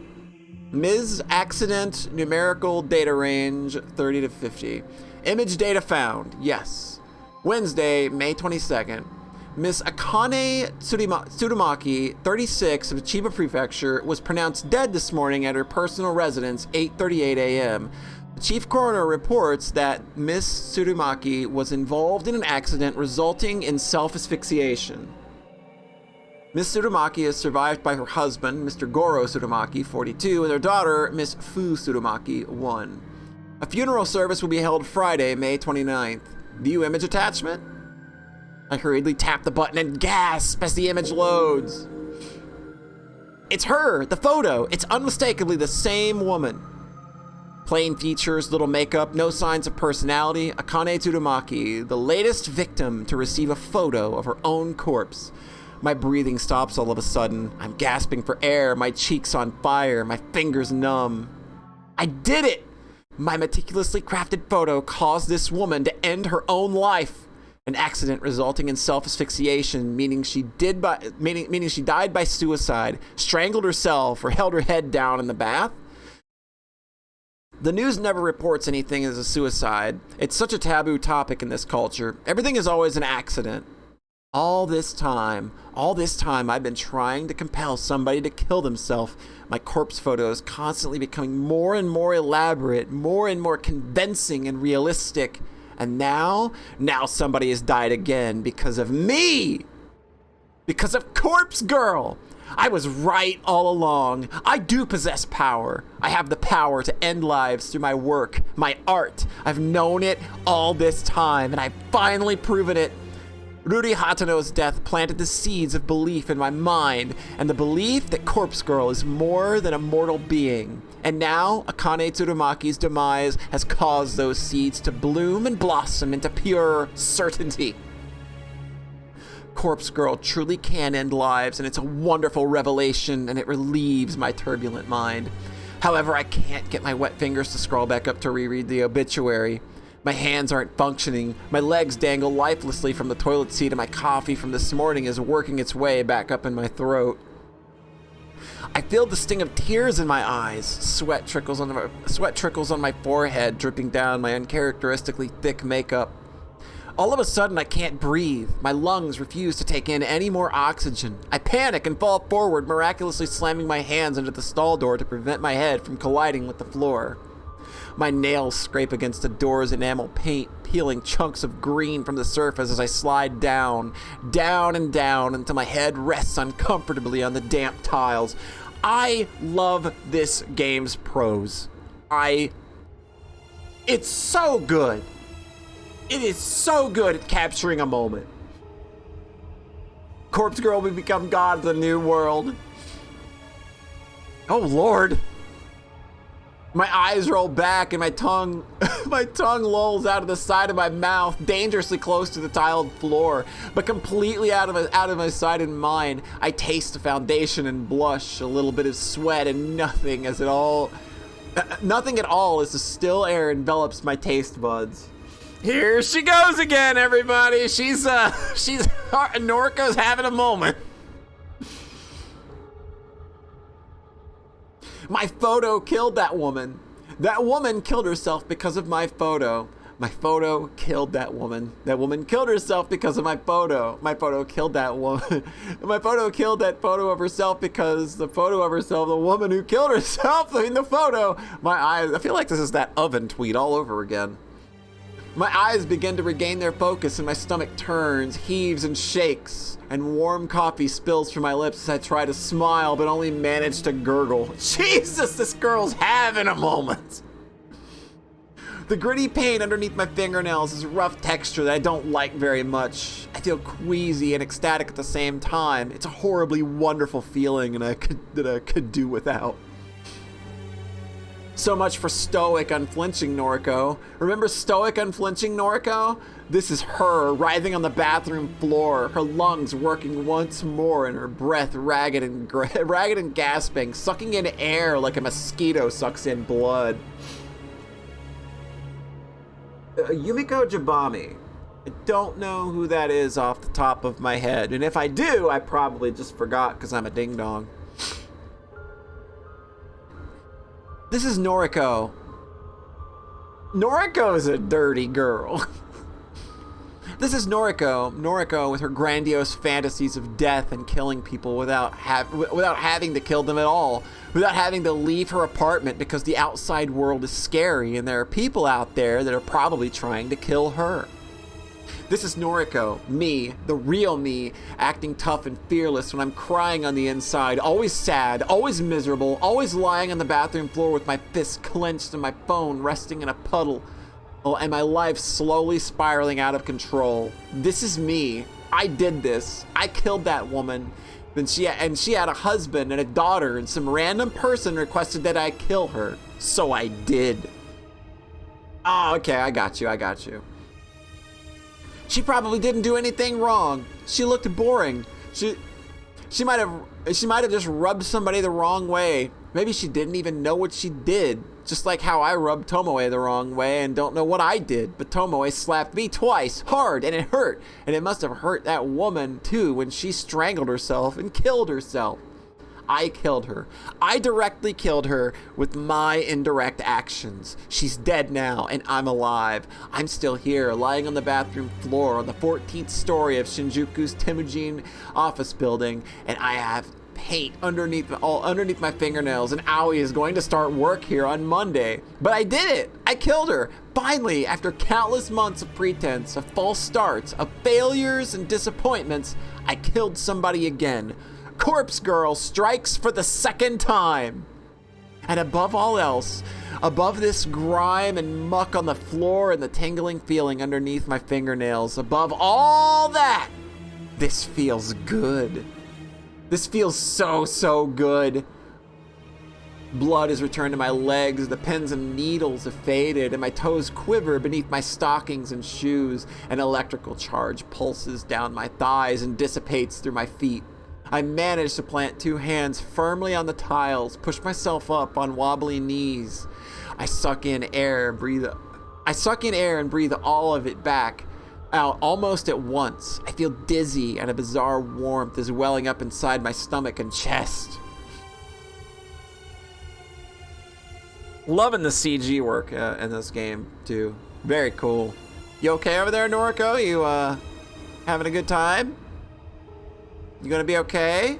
Ms. Accident numerical data range 30 to 50. Image data found, yes. Wednesday, May 22nd. Miss Akane Tsurumaki, 36, of Chiba Prefecture, was pronounced dead this morning at her personal residence, 8:38 a.m. The chief coroner reports that Miss Tsurumaki was involved in an accident resulting in self-asphyxiation. Miss Tsurumaki is survived by her husband, Mr. Goro Tsurumaki, 42, and their daughter, Miss Fu Tsurumaki, 1. A funeral service will be held Friday, May 29th. View image attachment? I hurriedly tap the button and gasp as the image loads. It's her, the photo. It's unmistakably the same woman. Plain features, little makeup, no signs of personality. Akane Tsurumaki, the latest victim to receive a photo of her own corpse. My breathing stops all of a sudden. I'm gasping for air, my cheeks on fire, my fingers numb. I did it! My meticulously crafted photo caused this woman to end her own life. An accident resulting in self-asphyxiation, meaning she died by suicide, strangled herself, or held her head down in the bath. The news never reports anything as a suicide. It's such a taboo topic in this culture. Everything is always an accident. All this time, I've been trying to compel somebody to kill themselves. My corpse photo is constantly becoming more and more elaborate, more and more convincing and realistic. And now somebody has died again because of me! Because of Corpse Girl! I was right all along. I do possess power. I have the power to end lives through my work, my art. I've known it all this time, and I've finally proven it. Ruri Hatano's death planted the seeds of belief in my mind, and the belief that Corpse Girl is more than a mortal being. And now, Akane Tsurumaki's demise has caused those seeds to bloom and blossom into pure certainty. Corpse Girl truly can end lives, and it's a wonderful revelation, and it relieves my turbulent mind. However, I can't get my wet fingers to scroll back up to reread the obituary. My hands aren't functioning, my legs dangle lifelessly from the toilet seat, and my coffee from this morning is working its way back up in my throat. I feel the sting of tears in my eyes. Sweat trickles on my forehead, dripping down my uncharacteristically thick makeup. All of a sudden, I can't breathe. My lungs refuse to take in any more oxygen. I panic and fall forward, miraculously slamming my hands into the stall door to prevent my head from colliding with the floor. My nails scrape against the door's enamel paint, peeling chunks of green from the surface as I slide down and down until my head rests uncomfortably on the damp tiles. I love this game's prose. It's so good. It is so good at capturing a moment. Corpse Girl will become God of the new world. Oh Lord. My eyes roll back and my tongue lolls out of the side of my mouth, dangerously close to the tiled floor, but completely out of my sight and mind. I taste the foundation and blush, a little bit of sweat, and nothing at all as the still air envelops my taste buds. Here she goes again, everybody. Noriko's having a moment. My photo killed that woman. That woman killed herself because of my photo. My photo killed that woman. That woman killed herself because of my photo. My photo killed that woman. My photo killed that photo of herself because the photo of herself, the woman who killed herself in the photo. My eyes, I feel like this is that oven tweet all over again. My eyes begin to regain their focus and my stomach turns, heaves and shakes, and warm coffee spills from my lips as I try to smile but only manage to gurgle. Jesus, this girl's having a moment. The gritty paint underneath my fingernails is a rough texture that I don't like very much. I feel queasy and ecstatic at the same time. It's a horribly wonderful feeling that I could do without. So much for stoic, unflinching Noriko. Remember stoic, unflinching Noriko? This is her, writhing on the bathroom floor, her lungs working once more and her breath ragged and gasping, sucking in air like a mosquito sucks in blood. Yumiko Jabami. I don't know who that is off the top of my head, and if I do, I probably just forgot because I'm a ding-dong. This is Noriko. Noriko is a dirty girl. This is Noriko. Noriko with her grandiose fantasies of death and killing people without having to kill them at all. Without having to leave her apartment because the outside world is scary and there are people out there that are probably trying to kill her. This is Noriko, me, the real me, acting tough and fearless when I'm crying on the inside, always sad, always miserable, always lying on the bathroom floor with my fists clenched and my phone resting in a puddle, and my life slowly spiraling out of control. This is me. I did this. I killed that woman. Then she had a husband and a daughter, and some random person requested that I kill her. So I did. Oh, okay, I got you. She probably didn't do anything wrong. She looked boring. She might have just rubbed somebody the wrong way. Maybe she didn't even know what she did. Just like how I rubbed Tomoe the wrong way and don't know what I did. But Tomoe slapped me twice, hard, and it hurt. And it must have hurt that woman too when she strangled herself and killed herself. I killed her. I directly killed her with my indirect actions. She's dead now, and I'm alive. I'm still here, lying on the bathroom floor on the 14th story of Shinjuku's Temujin office building, and I have paint underneath my fingernails, and Owie is going to start work here on Monday. But I did it! I killed her! Finally, after countless months of pretense, of false starts, of failures and disappointments, I killed somebody again. Corpse Girl strikes for the second time. And above all else, above this grime and muck on the floor and the tingling feeling underneath my fingernails, above all that, this feels good. This feels so good. Blood has returned to my legs, the pins and needles have faded, and my toes quiver beneath my stockings and shoes. An electrical charge pulses down my thighs and dissipates through my feet. I manage to plant two hands firmly on the tiles, push myself up on wobbly knees. I suck in air and breathe all of it back out almost at once. I feel dizzy and a bizarre warmth is welling up inside my stomach and chest. Loving the CG work in this game too. Very cool. You okay over there, Noriko? You having a good time? You gonna be okay?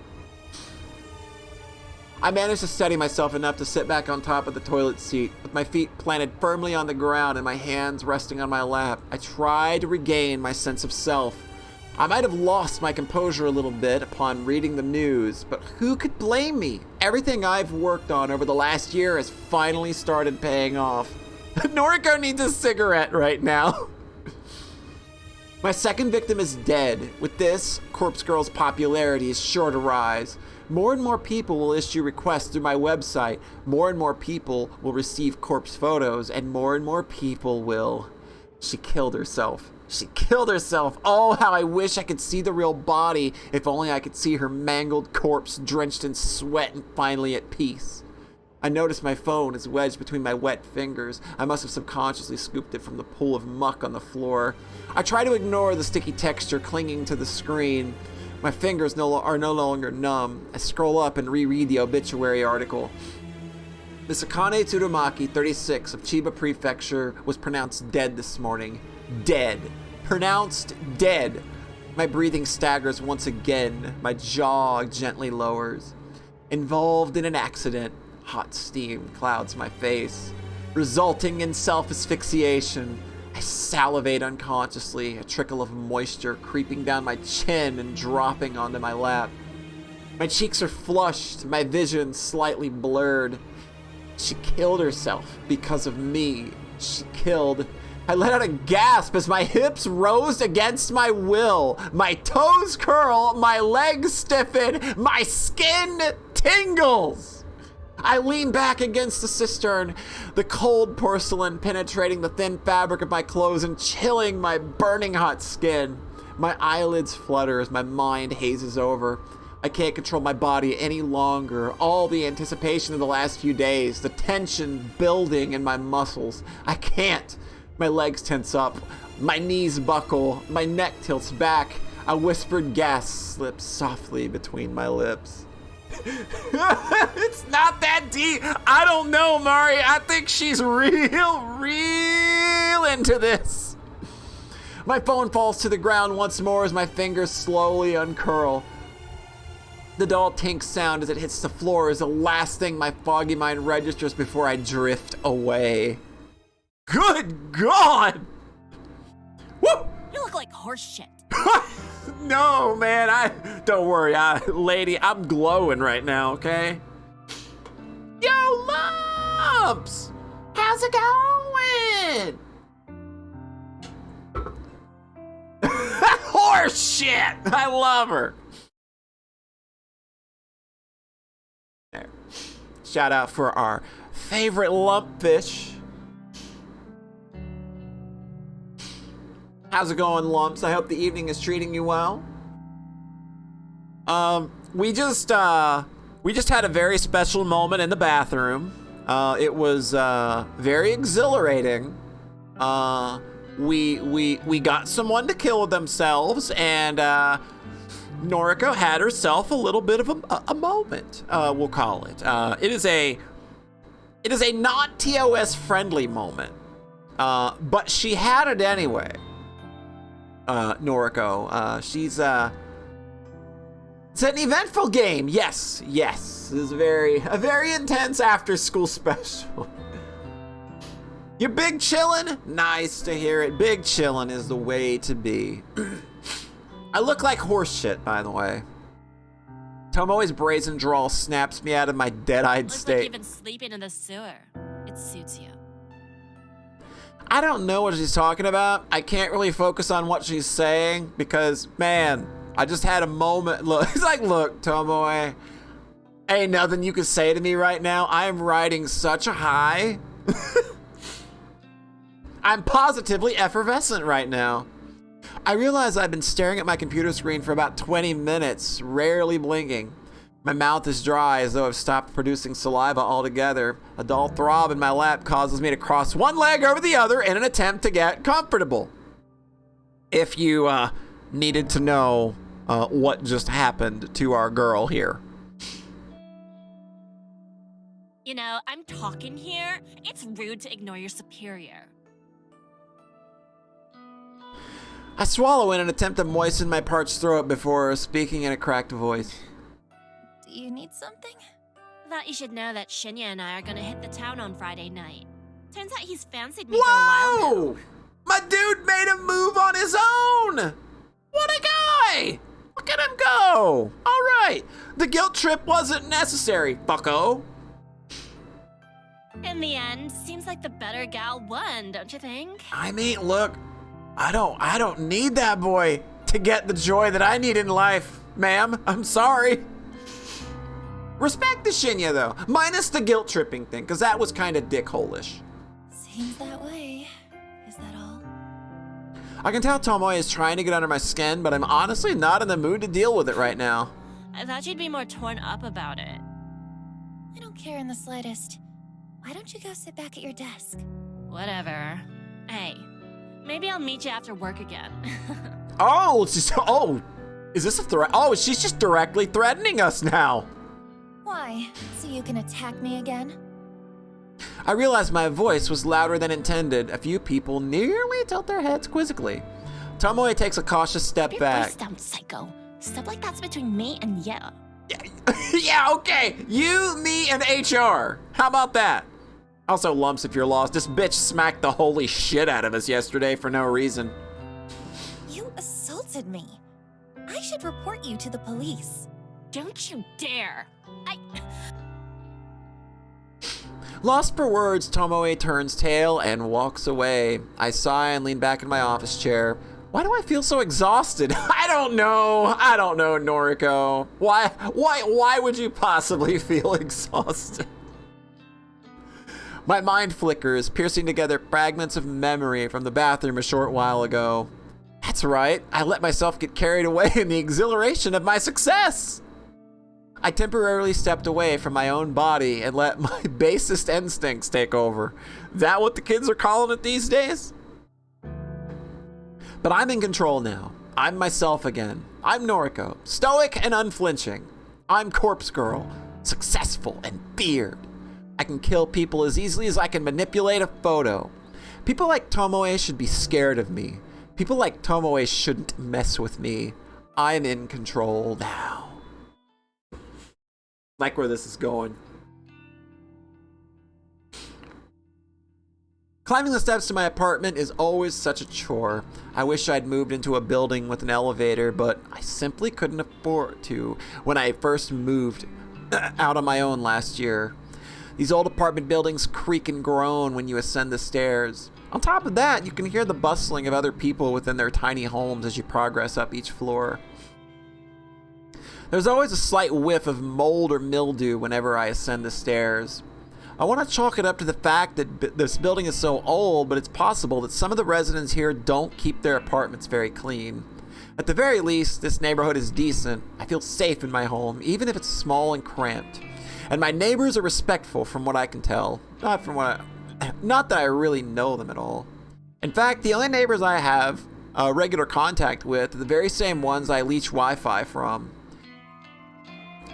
I managed to steady myself enough to sit back on top of the toilet seat, with my feet planted firmly on the ground and my hands resting on my lap. I tried to regain my sense of self. I might have lost my composure a little bit upon reading the news, but who could blame me? Everything I've worked on over the last year has finally started paying off. Noriko needs a cigarette right now. My second victim is dead. With this, Corpse Girl's popularity is sure to rise. More and more people will issue requests through my website. More and more people will receive corpse photos, and more people will. She killed herself. She killed herself. Oh, how I wish I could see the real body. If only I could see her mangled corpse drenched in sweat and finally at peace. I noticed my phone is wedged between my wet fingers. I must have subconsciously scooped it from the pool of muck on the floor. I try to ignore the sticky texture clinging to the screen. My fingers are no longer numb. I scroll up and reread the obituary article. Miss Akane Tsurumaki, 36, of Chiba Prefecture, was pronounced dead this morning. Dead. Pronounced dead. My breathing staggers once again. My jaw gently lowers. Involved in an accident. Hot steam clouds my face, resulting in self-asphyxiation. I salivate unconsciously, a trickle of moisture creeping down my chin and dropping onto my lap. My cheeks are flushed, my vision slightly blurred. She killed herself because of me. She killed. I let out a gasp as my hips rose against my will. My toes curl, my legs stiffen, my skin tingles. I lean back against the cistern, the cold porcelain penetrating the thin fabric of my clothes and chilling my burning hot skin. My eyelids flutter as my mind hazes over. I can't control my body any longer. All the anticipation of the last few days, the tension building in my muscles. I can't. My legs tense up. My knees buckle. My neck tilts back. A whispered gasp slips softly between my lips. It's not that deep. I don't know, Mari. I think she's real into this. My phone falls to the ground once more as my fingers slowly uncurl. The dull tink sound as it hits the floor is the last thing my foggy mind registers before I drift away. Good God! Woo! You look like horse shit. No, man, don't worry, lady, I'm glowing right now, okay? Yo, Lumps! How's it going? Horse shit! I love her. Shout out for our favorite lumpfish. How's it going, Lumps? I hope the evening is treating you well. We just had a very special moment in the bathroom. It was very exhilarating. We got someone to kill themselves, and Noriko had herself a little bit of a moment. We'll call it. It is a not TOS friendly moment, but she had it anyway. Noriko, it's an eventful game. Yes. This is a very intense after school special. You big chillin'? Nice to hear it. Big chillin' is the way to be. I look like horse shit, by the way. Tomoe's brazen drawl snaps me out of my dead-eyed state. Looks like you've been sleeping in the sewer. It suits you. I don't know what she's talking about. I can't really focus on what she's saying because, man, I just had a moment. Look, he's like, look, Tomoe, ain't nothing you can say to me right now. I am riding such a high. I'm positively effervescent right now. I realize I've been staring at my computer screen for about 20 minutes, rarely blinking. My mouth is dry as though I've stopped producing saliva altogether. A dull throb in my lap causes me to cross one leg over the other in an attempt to get comfortable. If you needed to know what just happened to our girl here. You know, I'm talking here. It's rude to ignore your superior. I swallow in an attempt to moisten my parched throat before speaking in a cracked voice. Do you need something? Thought you should know that Shinya and I are gonna hit the town on Friday night. Turns out he's fancied me for a while now. Whoa! My dude made a move on his own! What a guy! Look at him go! Alright, the guilt trip wasn't necessary, fucko. In the end, seems like the better gal won, don't you think? I mean, look, I don't need that boy to get the joy that I need in life, ma'am. I'm sorry. Respect the Shinya, though. Minus the guilt tripping thing, because that was kind of dickhole-ish. Seems that way. Is that all? I can tell Tomoe is trying to get under my skin, but I'm honestly not in the mood to deal with it right now. I thought you'd be more torn up about it. I don't care in the slightest. Why don't you go sit back at your desk? Whatever. Hey, maybe I'll meet you after work again. Is this a threat? Oh, she's just directly threatening us now. Why? So you can attack me again? I realized my voice was louder than intended. A few people nearly tilt their heads quizzically. Tomoe takes a cautious step Your back. voice sounds psycho. Stuff like that's between me and you. Yeah, okay. You, me, and HR. How about that? Also, Lumps, if you're lost, this bitch smacked the holy shit out of us yesterday for no reason. You assaulted me. I should report you to the police. Don't you dare. Lost for words, Tomoe turns tail and walks away. I sigh and lean back in my office chair. Why do I feel so exhausted? I don't know, Noriko. Why would you possibly feel exhausted? My mind flickers, piercing together fragments of memory from the bathroom a short while ago. That's right, I let myself get carried away in the exhilaration of my success. I temporarily stepped away from my own body and let my basest instincts take over. That what the kids are calling it these days? But I'm in control now. I'm myself again. I'm Noriko, stoic and unflinching. I'm Corpse Girl, successful and feared. I can kill people as easily as I can manipulate a photo. People like Tomoe should be scared of me. People like Tomoe shouldn't mess with me. I'm in control now. Like where this is going. Climbing the steps to my apartment is always such a chore. I wish I'd moved into a building with an elevator, but I simply couldn't afford to when I first moved out on my own last year. These old apartment buildings creak and groan when you ascend the stairs. On top of that, you can hear the bustling of other people within their tiny homes as you progress up each floor. There's always a slight whiff of mold or mildew whenever I ascend the stairs. I want to chalk it up to the fact that this building is so old, but it's possible that some of the residents here don't keep their apartments very clean. At the very least, this neighborhood is decent. I feel safe in my home, even if it's small and cramped. And my neighbors are respectful from what I can tell. Not that I really know them at all. In fact, the only neighbors I have regular contact with are the very same ones I leech Wi-Fi from.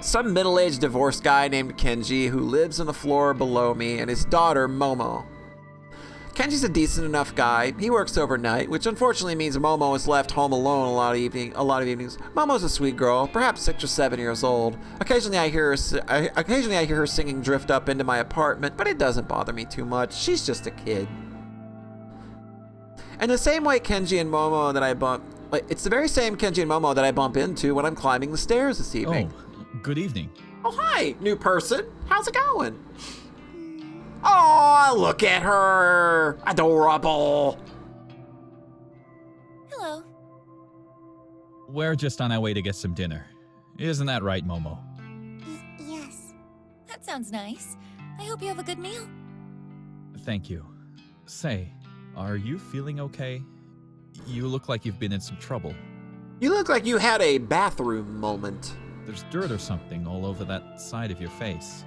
Some middle-aged divorced guy named Kenji who lives on the floor below me, and his daughter, Momo. Kenji's a decent enough guy. He works overnight, which unfortunately means Momo is left home alone a lot of evenings. Momo's a sweet girl, perhaps 6 or 7 years old. Occasionally I hear her singing Drift Up into my apartment, but it doesn't bother me too much. She's just a kid. And the same way Kenji and Momo that I bump... It's the very same Kenji and Momo that I bump into when I'm climbing the stairs this evening. Oh, good evening. Oh, hi, new person. How's it going? Oh, look at her. Adorable. Hello. We're just on our way to get some dinner. Isn't that right, Momo? Yes. That sounds nice. I hope you have a good meal. Thank you. Say, are you feeling okay? You look like you've been in some trouble. You look like you had a bathroom moment. There's dirt or something all over that side of your face.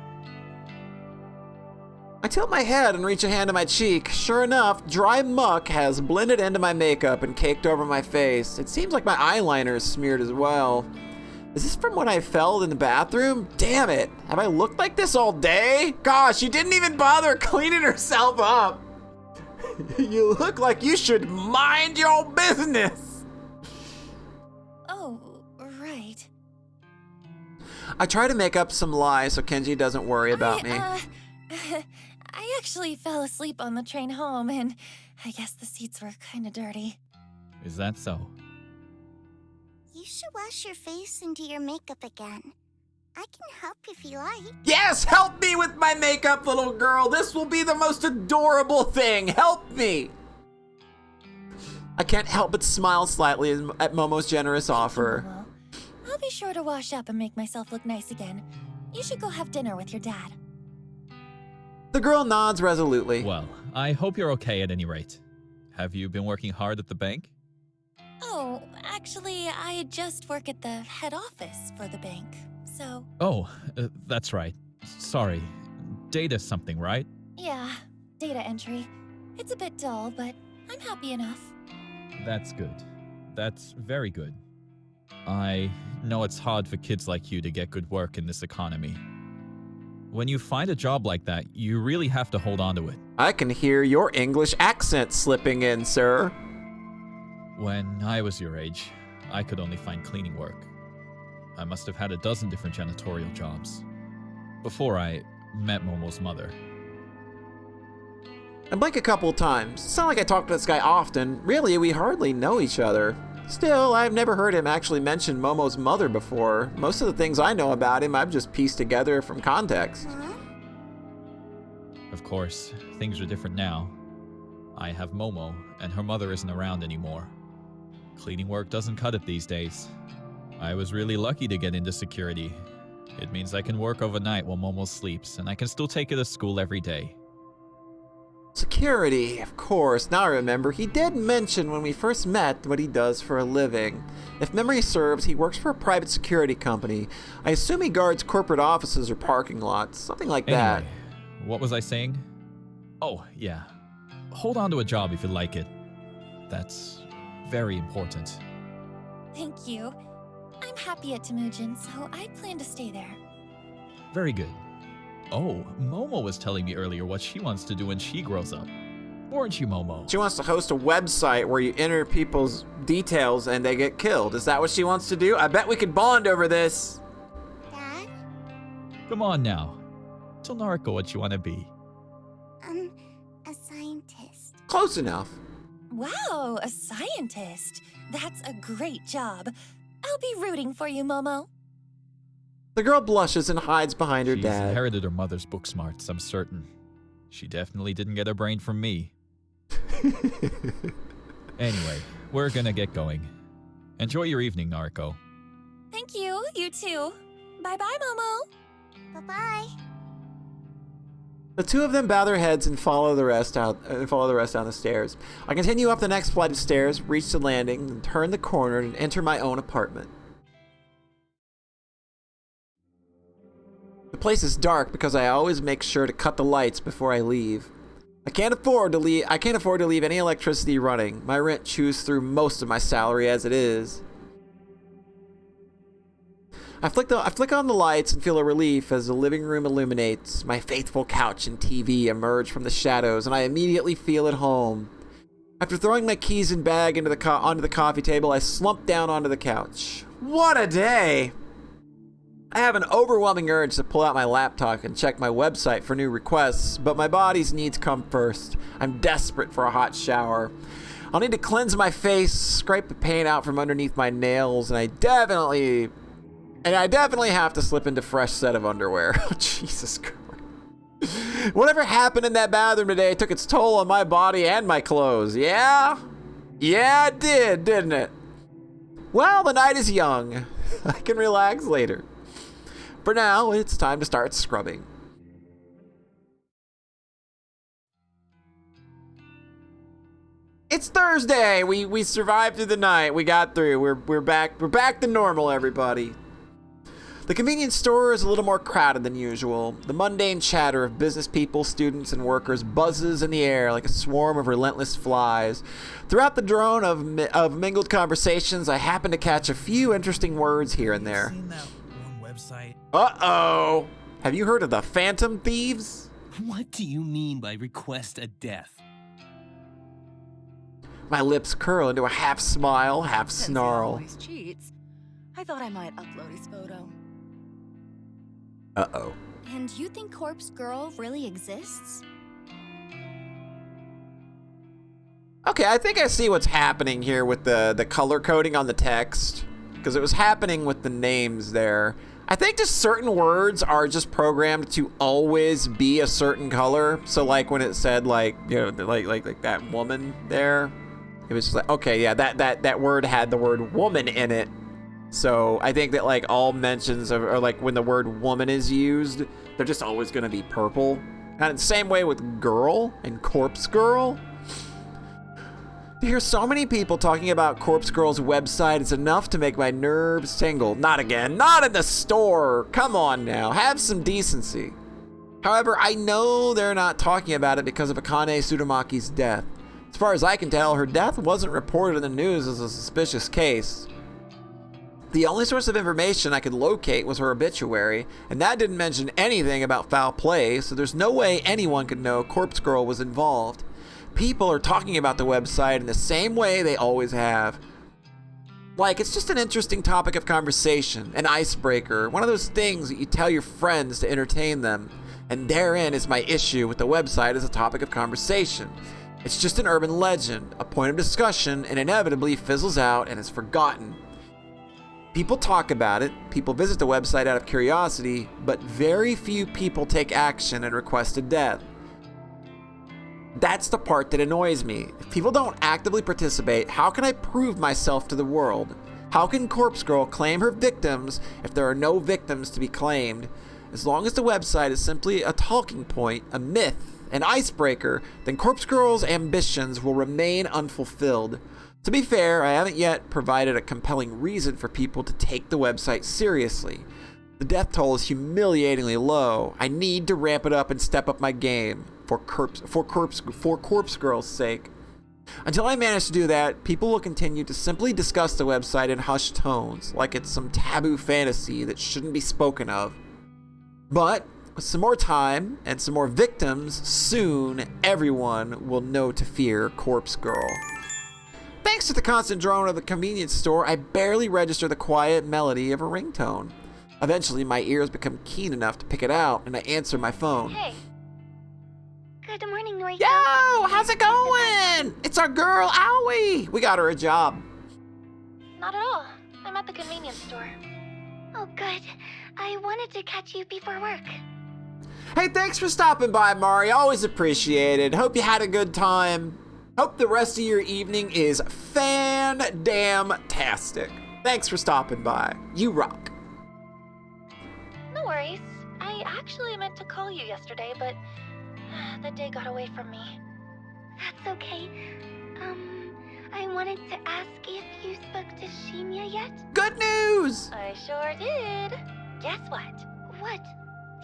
I tilt my head and reach a hand to my cheek. Sure enough, dry muck has blended into my makeup and caked over my face. It seems like my eyeliner is smeared as well. Is this from when I fell in the bathroom? Damn it. Have I looked like this all day? Gosh, she didn't even bother cleaning herself up. You look like you should mind your business. Oh, right. I try to make up some lies so Kenji doesn't worry about me. I actually fell asleep on the train home, and I guess the seats were kind of dirty. Is that so? You should wash your face and do your makeup again. I can help if you like. Yes, help me with my makeup, little girl. This will be the most adorable thing. Help me. I can't help but smile slightly at Momo's generous offer. Momo. I'll be sure to wash up and make myself look nice again. You should go have dinner with your dad. The girl nods resolutely. Well, I hope you're okay at any rate. Have you been working hard at the bank? Oh, actually, I just work at the head office for the bank, so... Oh, that's right. Sorry. Data something, right? Yeah, data entry. It's a bit dull, but I'm happy enough. That's good. That's very good. I know it's hard for kids like you to get good work in this economy. When you find a job like that, you really have to hold on to it. I can hear your English accent slipping in, sir. When I was your age, I could only find cleaning work. I must have had a dozen different janitorial jobs before I met Momo's mother. I blink a couple times. It's not like I talk to this guy often. Really, we hardly know each other. Still, I've never heard him actually mention Momo's mother before. Most of the things I know about him, I've just pieced together from context. Of course, things are different now. I have Momo, and her mother isn't around anymore. Cleaning work doesn't cut it these days. I was really lucky to get into security. It means I can work overnight while Momo sleeps, and I can still take her to school every day. Security, of course. Now I remember, he did mention when we first met what he does for a living. If memory serves, he works for a private security company. I assume he guards corporate offices or parking lots, something like that. Anyway, what was I saying? Oh, yeah. Hold on to a job if you like it. That's very important. Thank you. I'm happy at Temujin, so I plan to stay there. Very good. Oh, Momo was telling me earlier what she wants to do when she grows up. Weren't you, Momo? She wants to host a website where you enter people's details and they get killed. Is that what she wants to do? I bet we could bond over this. Dad? Come on now. Tell Noriko what you want to be. A scientist. Close enough. Wow, a scientist. That's a great job. I'll be rooting for you, Momo. The girl blushes and hides behind her She's dad. inherited her mother's book smarts, I'm certain. She definitely didn't get her brain from me. Anyway, we're gonna get going. Enjoy your evening, Noriko. Thank you. you two. Bye-bye, Momo. Bye-bye. The two of them bow their heads and follow the rest down the stairs. I continue up the next flight of stairs, reach the landing, and turn the corner and enter my own apartment. The place is dark because I always make sure to cut the lights before I leave. I can't afford to leave any electricity running. My rent chews through most of my salary as it is. I flick on the lights and feel a relief as the living room illuminates. My faithful couch and TV emerge from the shadows, and I immediately feel at home. After throwing my keys and bag onto the coffee table, I slump down onto the couch. What a day! I have an overwhelming urge to pull out my laptop and check my website for new requests, but my body's needs come first. I'm desperate for a hot shower. I'll need to cleanse my face, scrape the paint out from underneath my nails, and I definitely have to slip into a fresh set of underwear. Oh, Jesus Christ. Whatever happened in that bathroom today took its toll on my body and my clothes. Yeah? Yeah, it did, didn't it? Well, the night is young. I can relax later. For now, it's time to start scrubbing. It's Thursday. We survived through the night. We got through. We're back to normal, everybody. The convenience store is a little more crowded than usual. The mundane chatter of business people, students, and workers buzzes in the air like a swarm of relentless flies. Throughout the drone of mingled conversations, I happen to catch a few interesting words here and there. Seen that one website? Uh-oh! Have you heard of the Phantom Thieves? What do you mean by request a death? My lips curl into a half smile, half Since he snarl. always cheats, I thought I might upload his photo. Uh-oh. And you think Corpse Girl really exists? Okay, I think I see what's happening here with the color coding on the text, because it was happening with the names there. I think just certain words are just programmed to always be a certain color. So like when it said like, you know, like that woman there, it was just like, okay, yeah, that word had the word woman in it. So I think that like all mentions of, or like when the word woman is used, they're just always going to be purple. And the same way with girl and Corpse Girl. To hear so many people talking about Corpse Girl's website is enough to make my nerves tingle. Not again. Not in the store. Come on now. Have some decency. However, I know they're not talking about it because of Akane Tsurumaki's death. As far as I can tell, her death wasn't reported in the news as a suspicious case. The only source of information I could locate was her obituary, and that didn't mention anything about foul play, so there's no way anyone could know Corpse Girl was involved. People are talking about the website in the same way they always have. Like, it's just an interesting topic of conversation, an icebreaker, one of those things that you tell your friends to entertain them. And therein is my issue with the website as a topic of conversation. It's just an urban legend, a point of discussion, and inevitably fizzles out and is forgotten. People talk about it, people visit the website out of curiosity, but very few people take action and request a death. That's the part that annoys me. If people don't actively participate, how can I prove myself to the world? How can Corpse Girl claim her victims if there are no victims to be claimed? As long as the website is simply a talking point, a myth, an icebreaker, then Corpse Girl's ambitions will remain unfulfilled. To be fair, I haven't yet provided a compelling reason for people to take the website seriously. The death toll is humiliatingly low. I need to ramp it up and step up my game for Corpse Girl's sake. Until I manage to do that, people will continue to simply discuss the website in hushed tones, like it's some taboo fantasy that shouldn't be spoken of. But with some more time and some more victims, soon everyone will know to fear Corpse Girl. Thanks to the constant drone of the convenience store, I barely register the quiet melody of a ringtone. Eventually, my ears become keen enough to pick it out, and I answer my phone. Hey. Good morning, Noriko. Yo, how's it going? It's our girl, Owie. We got her a job. Not at all. I'm at the convenience store. Oh, good. I wanted to catch you before work. Hey, thanks for stopping by, Mari. Always appreciated. Hope you had a good time. Hope the rest of your evening is fan-damn-tastic. Thanks for stopping by. You rock. actually meant to call you yesterday, but the day got away from me. That's okay. I wanted to ask if you spoke to Shinya yet? Good news! I sure did. Guess what? What?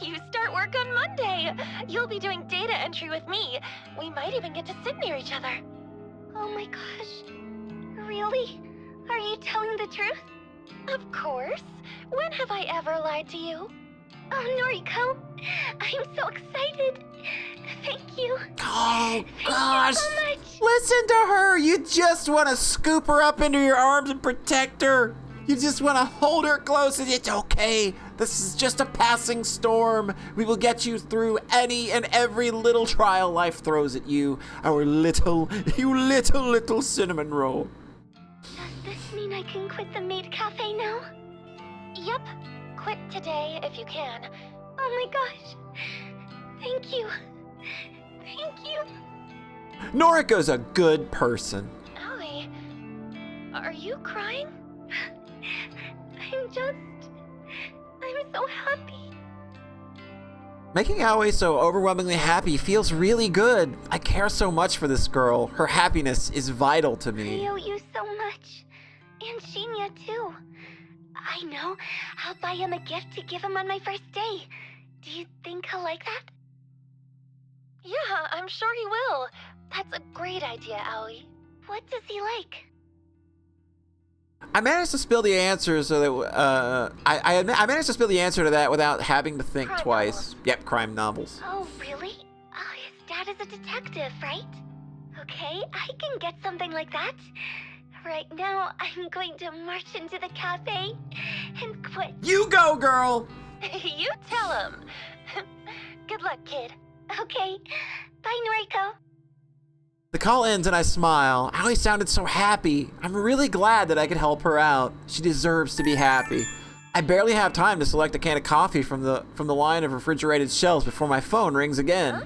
You start work on Monday. You'll be doing data entry with me. We might even get to sit near each other. Oh my gosh. Really? Are you telling the truth? Of course. When have I ever lied to you? Oh, Noriko. I'm so excited. Thank you. Oh, Thank gosh. you so much. Listen to her. You just want to scoop her up into your arms and protect her. You just want to hold her close, and it's okay. This is just a passing storm. We will get you through any and every little trial life throws at you. You little cinnamon roll. Does this mean I can quit the maid cafe now? Yep. Quit today if you can. Oh my gosh. Thank you. Thank you. Noriko's a good person. Owie, are you crying? I'm so happy. Making Owie so overwhelmingly happy feels really good. I care so much for this girl. Her happiness is vital to me. I owe you so much. And Shinya too. I know. I'll buy him a gift to give him on my first day. Do you think he'll like that? Yeah, I'm sure he will. That's a great idea, Owie. What does he like? I managed to spill the answer so that I managed to spill the answer to that without having to think Crime twice. novels. Yep, crime novels. Oh, really? His dad is a detective, right? Okay, I can get something like that. Right now, I'm going to march into the cafe and quit. You go, girl! You tell him. Good luck, kid. Okay, bye, Noriko. The call ends and I smile. Owie sounded so happy. I'm really glad that I could help her out. She deserves to be happy. I barely have time to select a can of coffee from the line of refrigerated shelves before my phone rings again.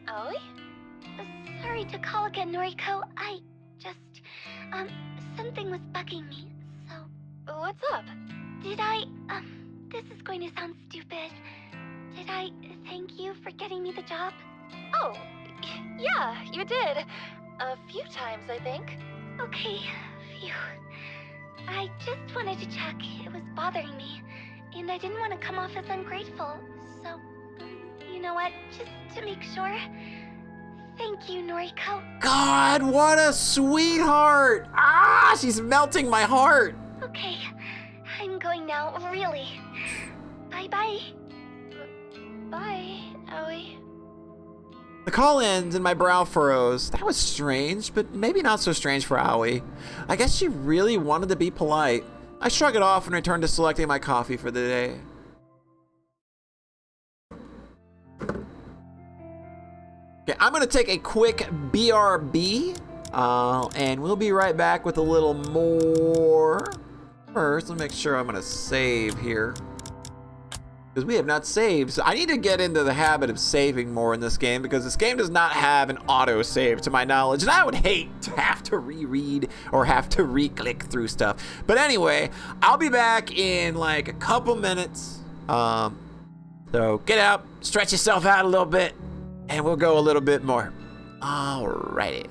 Huh? Owie? Sorry to call again, Noriko. I just, something was bugging me, so... What's up? Did I, this is going to sound stupid. Did I thank you for getting me the job? Oh, yeah, you did. A few times, I think. Okay, phew. I just wanted to check. It was bothering me, and I didn't want to come off as ungrateful. So, you know what? Just to make sure. Thank you, Noriko. God, what a sweetheart! Ah, she's melting my heart. Okay, I'm going now, really. Bye-bye. Bye, Owie. The call ends and my brow furrows. That was strange, but maybe not so strange for Owie. I guess she really wanted to be polite. I shrug it off and return to selecting my coffee for the day. Okay, I'm gonna take a quick BRB, and we'll be right back with a little more. First, let's make sure I'm gonna save here, because we have not saved. So I need to get into the habit of saving more in this game, because this game does not have an auto save to my knowledge, and I would hate to have to reread or have to re-click through stuff. But anyway, I'll be back in like a couple minutes. So get out, stretch yourself out a little bit, and we'll go a little bit more. Alrighty.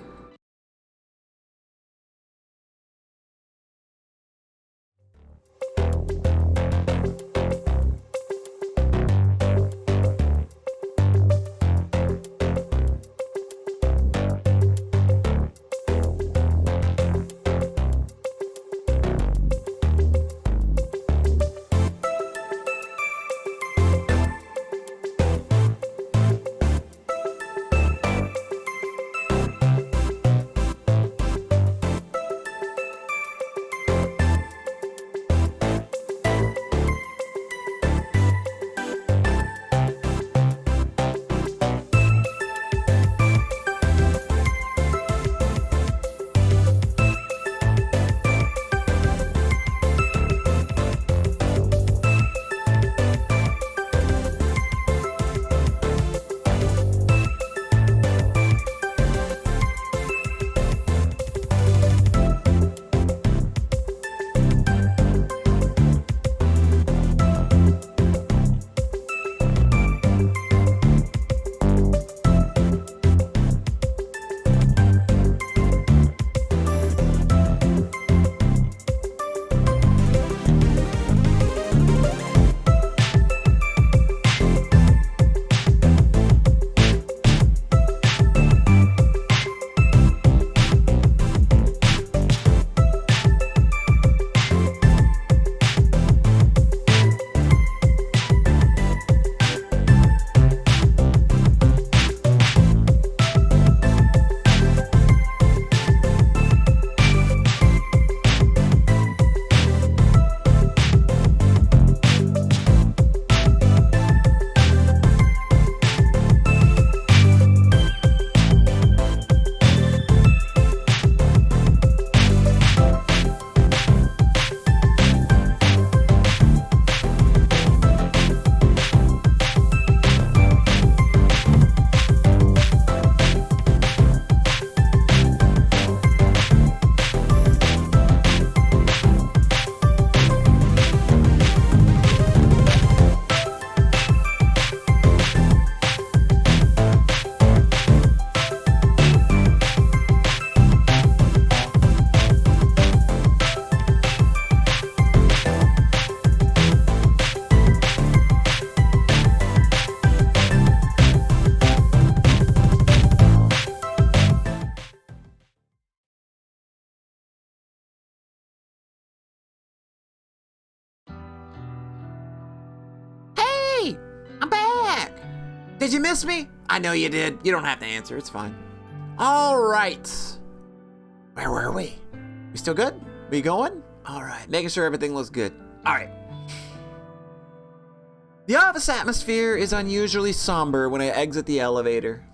Did you miss me? I know you did. You don't have to answer. It's fine. All right. Where were we? We still good? We going? All right. Making sure everything looks good. All right. The office atmosphere is unusually somber when I exit the elevator.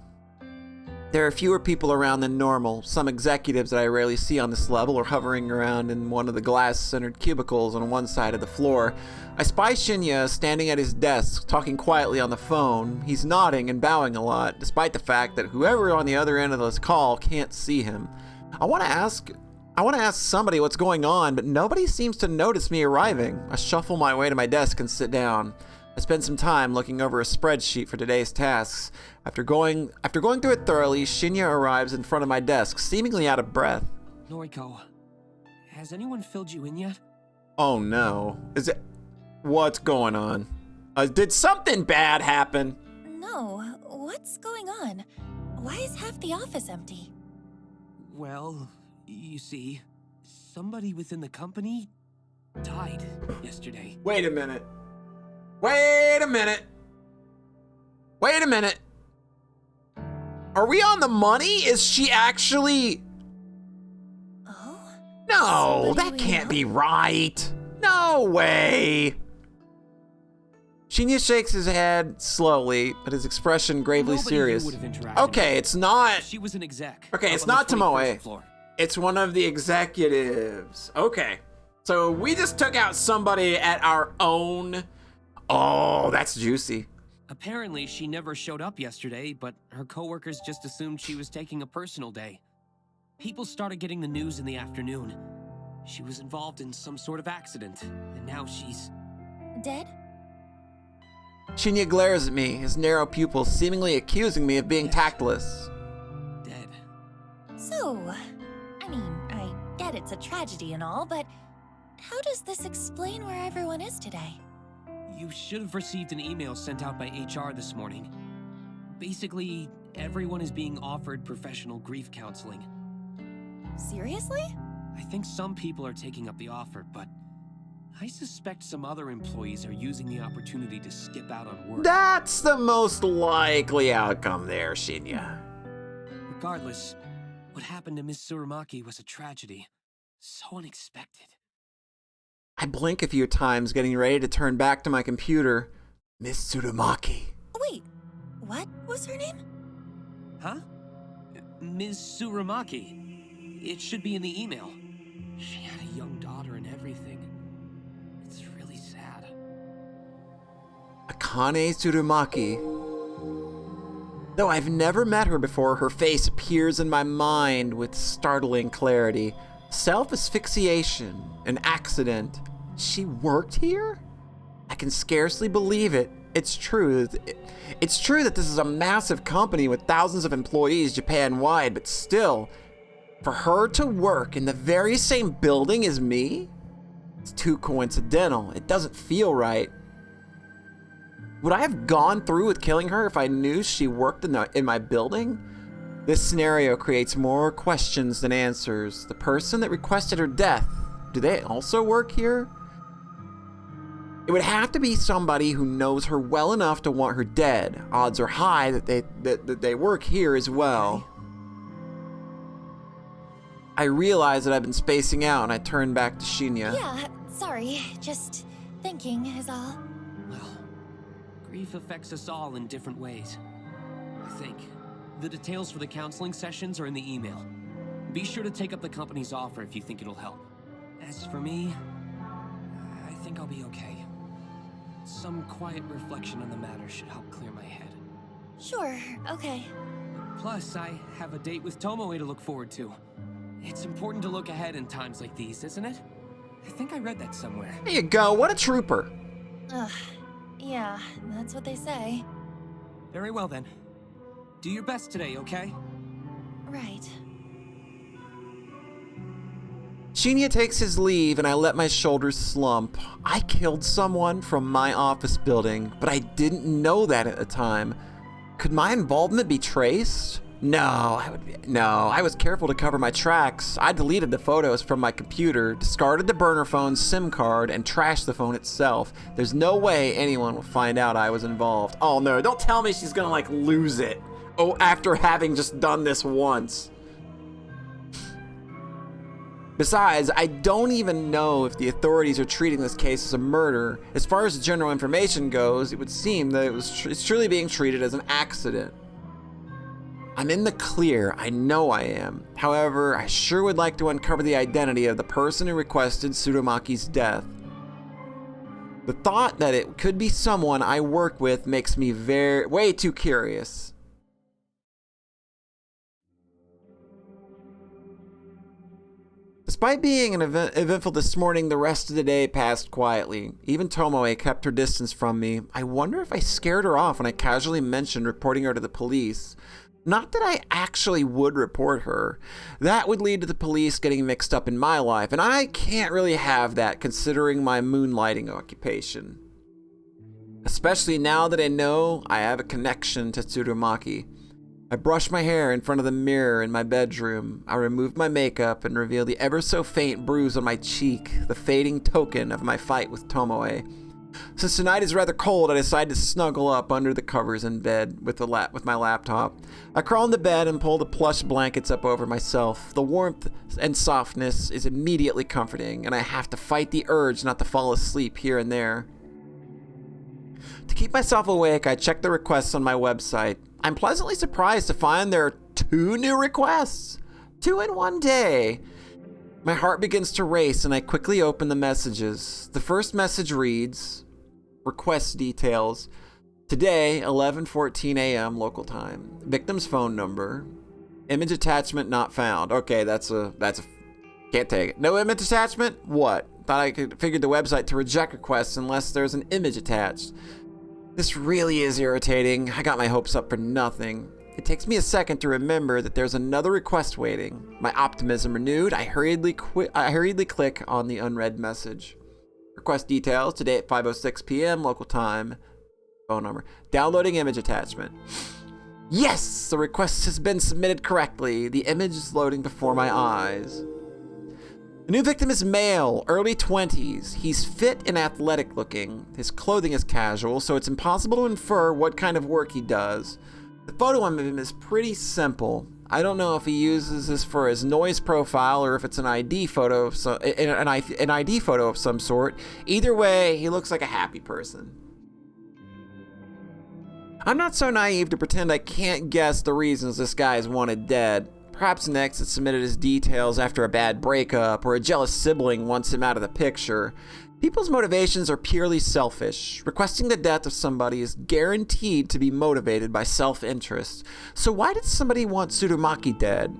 There are fewer people around than normal. Some executives that I rarely see on this level are hovering around in one of the glass-centered cubicles on one side of the floor. I spy Shinya standing at his desk, talking quietly on the phone. He's nodding and bowing a lot, despite the fact that whoever on the other end of this call can't see him. I want to ask somebody what's going on, but nobody seems to notice me arriving. I shuffle my way to my desk and sit down. I spend some time looking over a spreadsheet for today's tasks. After going through it thoroughly, Shinya arrives in front of my desk, seemingly out of breath. Noriko, has anyone filled you in yet? Oh no. What's going on? Did something bad happen? No, what's going on? Why is half the office empty? Well, you see, somebody within the company died yesterday. Wait a minute. Wait a minute. Wait a minute. Are we on the money? Is she actually... Oh? No, Somebody that we can't know? be right. No way. Shinya shakes his head slowly, but his expression gravely Nobody serious. here would have interacted Okay, with it's not... her. She was an exec. Okay, up it's on the not 21st Tomoe. floor. It's one of the executives. Okay. So we just took out somebody at our own... Oh, that's juicy. Apparently, she never showed up yesterday, but her coworkers just assumed she was taking a personal day. People started getting the news in the afternoon. She was involved in some sort of accident, and now she's... Dead? Shinya glares at me, his narrow pupils seemingly accusing me of being tactless. dead. So, I mean, I get it's a tragedy and all, but how does this explain where everyone is today? You should have received an email sent out by HR this morning. Basically, everyone is being offered professional grief counseling. Seriously? I think some people are taking up the offer, but I suspect some other employees are using the opportunity to skip out on work. That's the most likely outcome there, Shinya. Regardless, what happened to Miss Tsurumaki was a tragedy. So unexpected. I blink a few times, getting ready to turn back to my computer. Miss Tsurumaki. Wait, what was her name? Huh? Ms. Tsurumaki. It should be in the email. She had a young daughter and everything. It's really sad. Akane Tsurumaki. Though I've never met her before, her face appears in my mind with startling clarity. Self-asphyxiation, an accident. She worked here? I can scarcely believe it. It's true. It's true that this is a massive company with thousands of employees Japan-wide, but still, for her to work in the very same building as me? It's too coincidental. It doesn't feel right. Would I have gone through with killing her if I knew she worked in my building? This scenario creates more questions than answers. The person that requested her death, do they also work here? It would have to be somebody who knows her well enough to want her dead. Odds are high that they work here as well. I realize that I've been spacing out and I turn back to Shinya. Yeah, sorry, just thinking is all. Well, grief affects us all in different ways. I think. The details for the counseling sessions are in the email. Be sure to take up the company's offer if you think it'll help. As for me, I think I'll be okay. Some quiet reflection on the matter should help clear my head. Sure, okay. Plus, I have a date with Tomoe to look forward to. It's important to look ahead in times like these, isn't it? I think I read that somewhere. There you go, what a trooper. Ugh, yeah, that's what they say. Very well then. Do your best today, okay? Right. Shinya takes his leave and I let my shoulders slump. I killed someone from my office building, but I didn't know that at the time. Could my involvement be traced? No, I was careful to cover my tracks. I deleted the photos from my computer, discarded the burner phone's SIM card, and trashed the phone itself. There's no way anyone will find out I was involved. Oh no, don't tell me she's gonna like lose it. Oh, after having just done this once. Besides, I don't even know if the authorities are treating this case as a murder. As far as the general information goes, it would seem that it's truly being treated as an accident. I'm in the clear, I know I am. However, I sure would like to uncover the identity of the person who requested Tsurumaki's death. The thought that it could be someone I work with makes me way too curious. Despite being eventful this morning, the rest of the day passed quietly. Even Tomoe kept her distance from me. I wonder if I scared her off when I casually mentioned reporting her to the police. Not that I actually would report her. That would lead to the police getting mixed up in my life, and I can't really have that considering my moonlighting occupation. Especially now that I know I have a connection to Tsurumaki. I brush my hair in front of the mirror in my bedroom. I remove my makeup and reveal the ever so faint bruise on my cheek, the fading token of my fight with Tomoe. Since tonight is rather cold, I decide to snuggle up under the covers in bed with my laptop. I crawl into bed and pull the plush blankets up over myself. The warmth and softness is immediately comforting, and I have to fight the urge not to fall asleep here and there. To keep myself awake, I check the requests on my website. I'm pleasantly surprised to find there are 2 new requests. 2 in one day. My heart begins to race and I quickly open the messages. The first message reads, request details. Today, 11:14 a.m. local time. Victim's phone number. Image attachment not found. Okay, that's a can't take it. No image attachment? What? Thought I could figure the website to reject requests unless there's an image attached. This really is irritating. I got my hopes up for nothing. It takes me a second to remember that there's another request waiting. My optimism renewed, I hurriedly click on the unread message. Request details, today at 5:06 p.m. local time. Phone number. Downloading image attachment. Yes! The request has been submitted correctly. The image is loading before my eyes. The new victim is male, early 20s. He's fit and athletic looking. His clothing is casual, so it's impossible to infer what kind of work he does. The photo of him is pretty simple. I don't know if he uses this for his noise profile or if it's an ID photo of an ID photo of some sort. Either way, he looks like a happy person. I'm not so naive to pretend I can't guess the reasons this guy is wanted dead. Perhaps Next had submitted his details after a bad breakup, or a jealous sibling wants him out of the picture. People's motivations are purely selfish. Requesting the death of somebody is guaranteed to be motivated by self-interest. So why did somebody want Tsurumaki dead?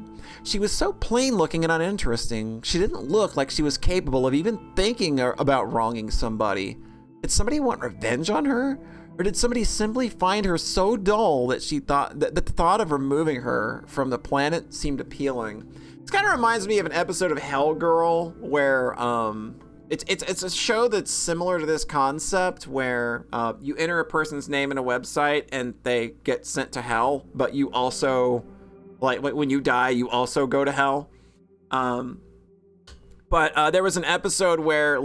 She was so plain-looking and uninteresting. She didn't look like she was capable of even thinking about wronging somebody. Did somebody want revenge on her? Or did somebody simply find her so dull that she thought that the thought of removing her from the planet seemed appealing? This kind of reminds me of an episode of Hell Girl where it's a show that's similar to this concept where you enter a person's name in a website and they get sent to hell, but you also, like when you die, you also go to hell. But there was an episode where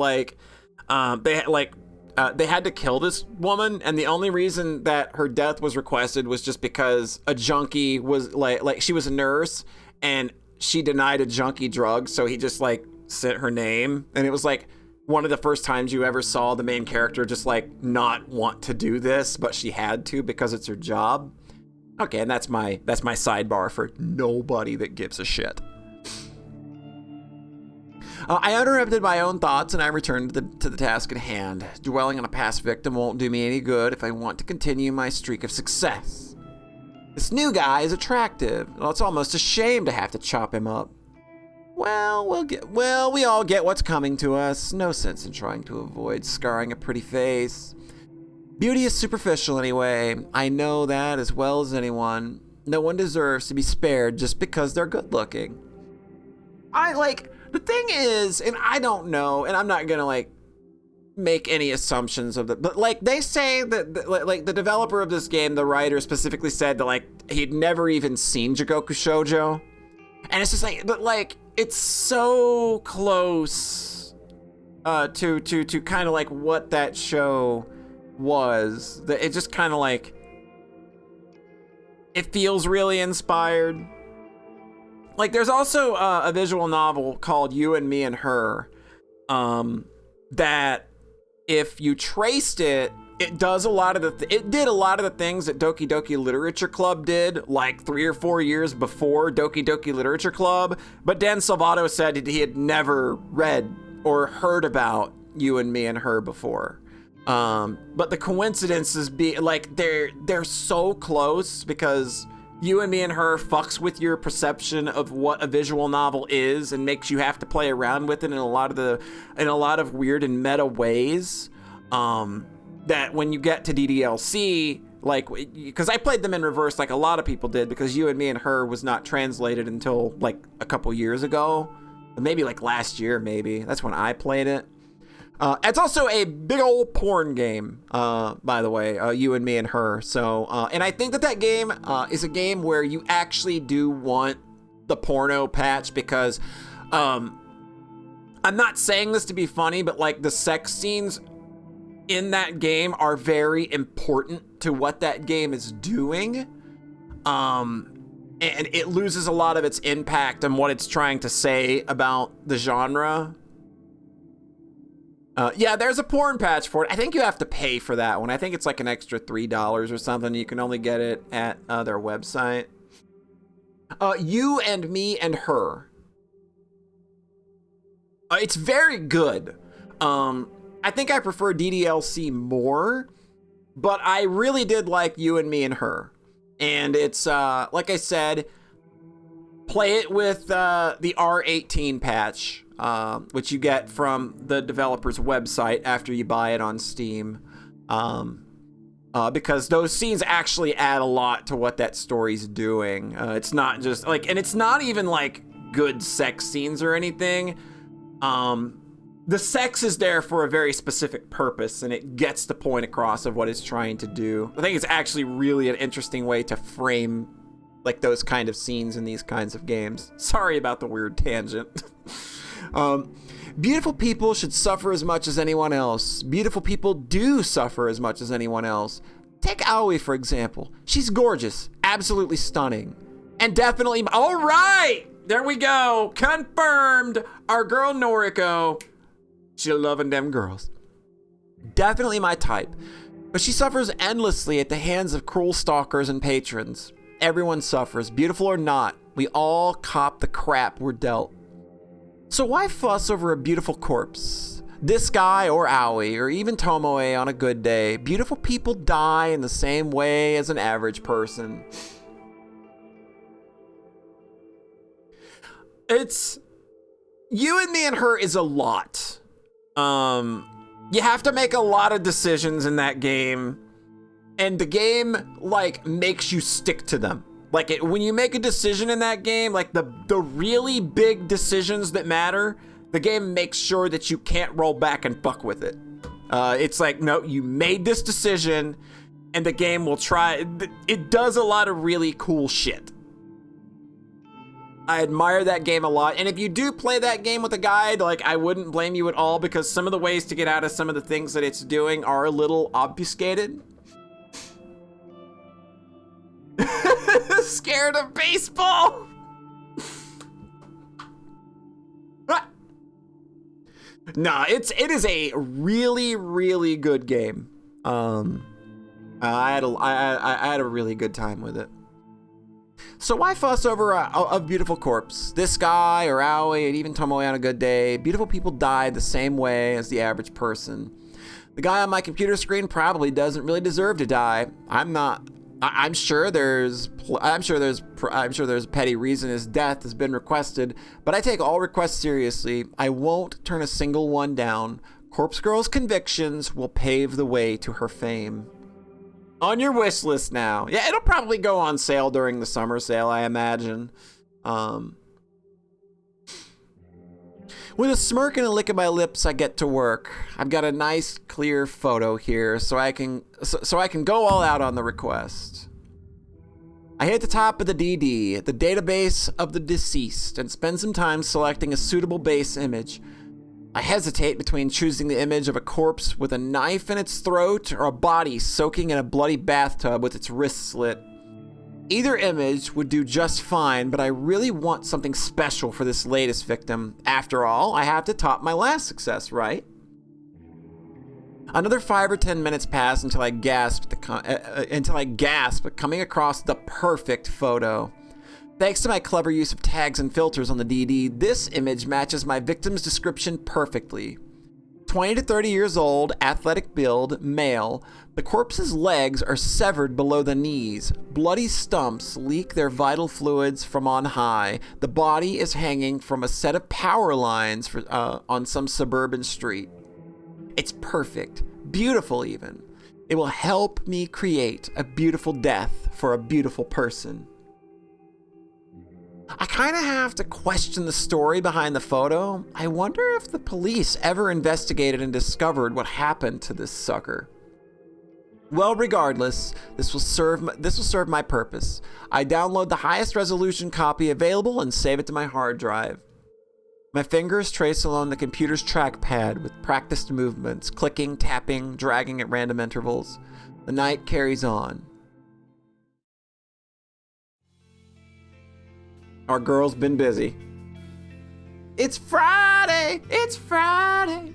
they had to kill this woman, and the only reason that her death was requested was just because a junkie was like she was a nurse and she denied a junkie drugs, so he just like sent her name. And it was like one of the first times you ever saw the main character just like not want to do this, but she had to because it's her job. Okay, and that's my sidebar for nobody that gives a shit. I interrupted my own thoughts and I returned to the task at hand. Dwelling on a past victim won't do me any good if I want to continue my streak of success. This new guy is attractive. Well, it's almost a shame to have to chop him up. Well, we all get what's coming to us. No sense in trying to avoid scarring a pretty face. Beauty is superficial anyway. I know that as well as anyone. No one deserves to be spared just because they're good looking. The thing is, and I don't know, and I'm not gonna make any assumptions of that, but like they say that like the developer of this game, the writer specifically said that like he'd never even seen Jigoku Shoujo, and it's just like, but like it's so close to kind of like what that show was, that it just kind of like it feels really inspired. Like there's also a visual novel called You and Me and Her, that if you traced it, it does a lot of it did a lot of the things that Doki Doki Literature Club did like 3 or 4 years before Doki Doki Literature Club. But Dan Salvato said he had never read or heard about You and Me and Her before. But the coincidences be like they're so close, because You and Me and Her fucks with your perception of what a visual novel is and makes you have to play around with it in a lot of weird and meta ways. That when you get to DDLC, like, because I played them in reverse like a lot of people did, because You and Me and Her was not translated until like a couple years ago, maybe like last year, maybe. That's when I played it. It's also a big old porn game, by the way, You and Me and Her. So, and I think that game is a game where you actually do want the porno patch, because I'm not saying this to be funny, but like the sex scenes in that game are very important to what that game is doing. And it loses a lot of its impact on what it's trying to say about the genre. Yeah, there's a porn patch for it. I think you have to pay for that one. I think it's like an extra $3 or something. You can only get it at their website. You and Me and Her. It's very good. I think I prefer DDLC more, but I really did like You and Me and Her. And it's, like I said, play it with the R18 patch, which you get from the developer's website after you buy it on Steam. Because those scenes actually add a lot to what that story's doing. It's not just like, and it's not even like good sex scenes or anything. The sex is there for a very specific purpose, and it gets the point across of what it's trying to do. I think it's actually really an interesting way to frame like those kind of scenes in these kinds of games. Sorry about the weird tangent. Beautiful people should suffer as much as anyone else. Beautiful people do suffer as much as anyone else. Take Owie, for example. She's gorgeous, absolutely stunning, and definitely... All right, there we go. Confirmed. Our girl Noriko. She loving them girls. Definitely my type. But she suffers endlessly at the hands of cruel stalkers and patrons. Everyone suffers, beautiful or not. We all cop the crap we're dealt. So why fuss over a beautiful corpse? This guy or Owie or even Tomoe on a good day. Beautiful people die in the same way as an average person. It's... You and Me and Her is a lot. You have to make a lot of decisions in that game, and the game like makes you stick to them. Like when you make a decision in that game, like the really big decisions that matter, the game makes sure that you can't roll back and fuck with it. It's like, no, you made this decision, and the game will try. It does a lot of really cool shit. I admire that game a lot, and if you do play that game with a guide, like, I wouldn't blame you at all, because some of the ways to get out of some of the things that it's doing are a little obfuscated. Scared of baseball? Nah, it is a really, really good game. I had a really good time with it. So why fuss over a beautiful corpse? This guy or Owie and even Tomoe on a good day. Beautiful people die the same way as the average person. The guy on my computer screen probably doesn't really deserve to die. I'm sure there's a petty reason his death has been requested, but I take all requests seriously. I won't turn a single one down. Corpse Girl's convictions will pave the way to her fame. On your wish list now. Yeah, it'll probably go on sale during the summer sale, I imagine. When With a smirk and a lick of my lips, I get to work. I've got a nice, clear photo here, so I can go all out on the request. I hit the top of the DD, the database of the deceased, and spend some time selecting a suitable base image. I hesitate between choosing the image of a corpse with a knife in its throat or a body soaking in a bloody bathtub with its wrists slit. Either image would do just fine, but I really want something special for this latest victim. After all, I have to top my last success, right? Another 5 or 10 minutes pass until I gasp at coming across the perfect photo. Thanks to my clever use of tags and filters on the DD, this image matches my victim's description perfectly. 20 to 30 years old, athletic build, male. The corpse's legs are severed below the knees. Bloody stumps leak their vital fluids from on high. The body is hanging from a set of power lines on some suburban street. It's perfect, beautiful even. It will help me create a beautiful death for a beautiful person. I kind of have to question the story behind the photo. I wonder if the police ever investigated and discovered what happened to this sucker. Well, regardless, this will serve my purpose. I download the highest resolution copy available and save it to my hard drive. My fingers trace along the computer's trackpad with practiced movements, clicking, tapping, dragging at random intervals. The night carries on. Our girl's been busy. It's Friday! It's Friday!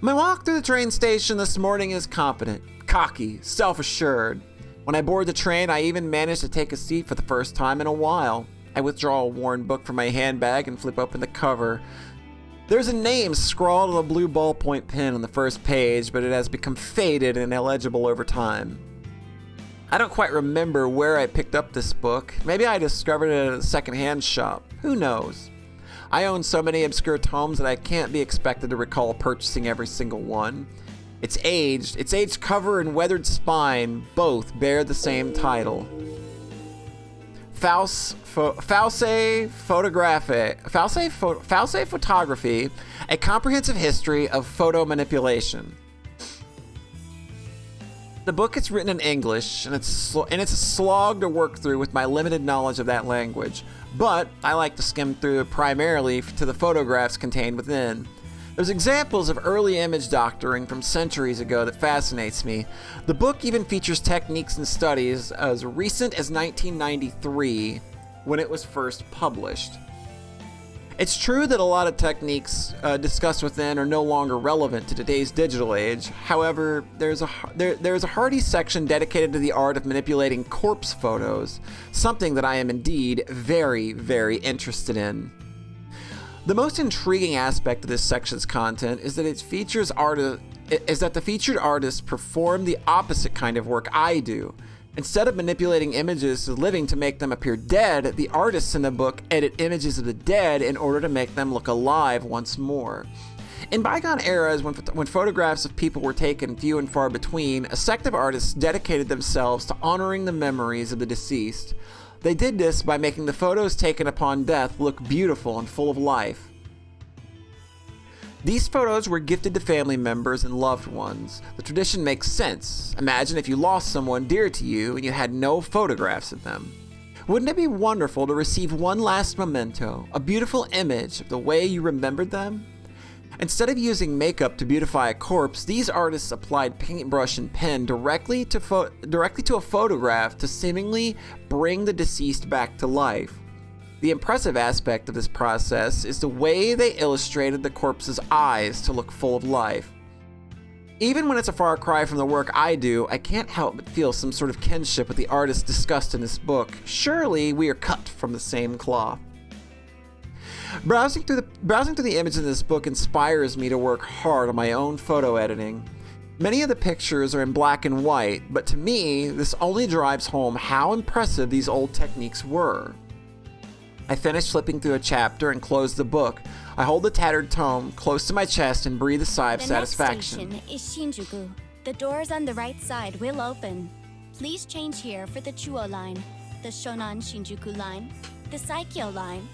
My walk through the train station this morning is confident, cocky, self-assured. When I board the train, I even manage to take a seat for the first time in a while. I withdraw a worn book from my handbag and flip open the cover. There's a name scrawled on a blue ballpoint pen on the first page, but it has become faded and illegible over time. I don't quite remember where I picked up this book. Maybe I discovered it at a secondhand shop. Who knows? I own so many obscure tomes that I can't be expected to recall purchasing every single one. Its aged cover and weathered spine both bear the same title. False Photography, a comprehensive history of photo manipulation. The book is written in English, and it's a slog to work through with my limited knowledge of that language, but I like to skim through it primarily to the photographs contained within. There's examples of early image doctoring from centuries ago that fascinates me. The book even features techniques and studies as recent as 1993, when it was first published. It's true that a lot of techniques discussed within are no longer relevant to today's digital age. However, there's a hearty section dedicated to the art of manipulating corpse photos, something that I am indeed very, very interested in. The most intriguing aspect of this section's content is that the featured artists perform the opposite kind of work I do. Instead of manipulating images of living to make them appear dead, the artists in the book edit images of the dead in order to make them look alive once more. In bygone eras, when photographs of people were taken few and far between, a sect of artists dedicated themselves to honoring the memories of the deceased. They did this by making the photos taken upon death look beautiful and full of life. These photos were gifted to family members and loved ones. The tradition makes sense. Imagine if you lost someone dear to you and you had no photographs of them. Wouldn't it be wonderful to receive one last memento, a beautiful image of the way you remembered them? Instead of using makeup to beautify a corpse, these artists applied paintbrush and pen directly to a photograph to seemingly bring the deceased back to life. The impressive aspect of this process is the way they illustrated the corpse's eyes to look full of life. Even when it's a far cry from the work I do, I can't help but feel some sort of kinship with the artists discussed in this book. Surely we are cut from the same cloth. Browsing through the images in this book inspires me to work hard on my own photo editing. Many of the pictures are in black and white, but to me, this only drives home how impressive these old techniques were. I finish flipping through a chapter and close the book. I hold the tattered tome close to my chest and breathe a sigh of satisfaction. The next station is Shinjuku. The doors on the right side will open. Please change here for the Chuo line, the Shonan Shinjuku line, the Saikyo line.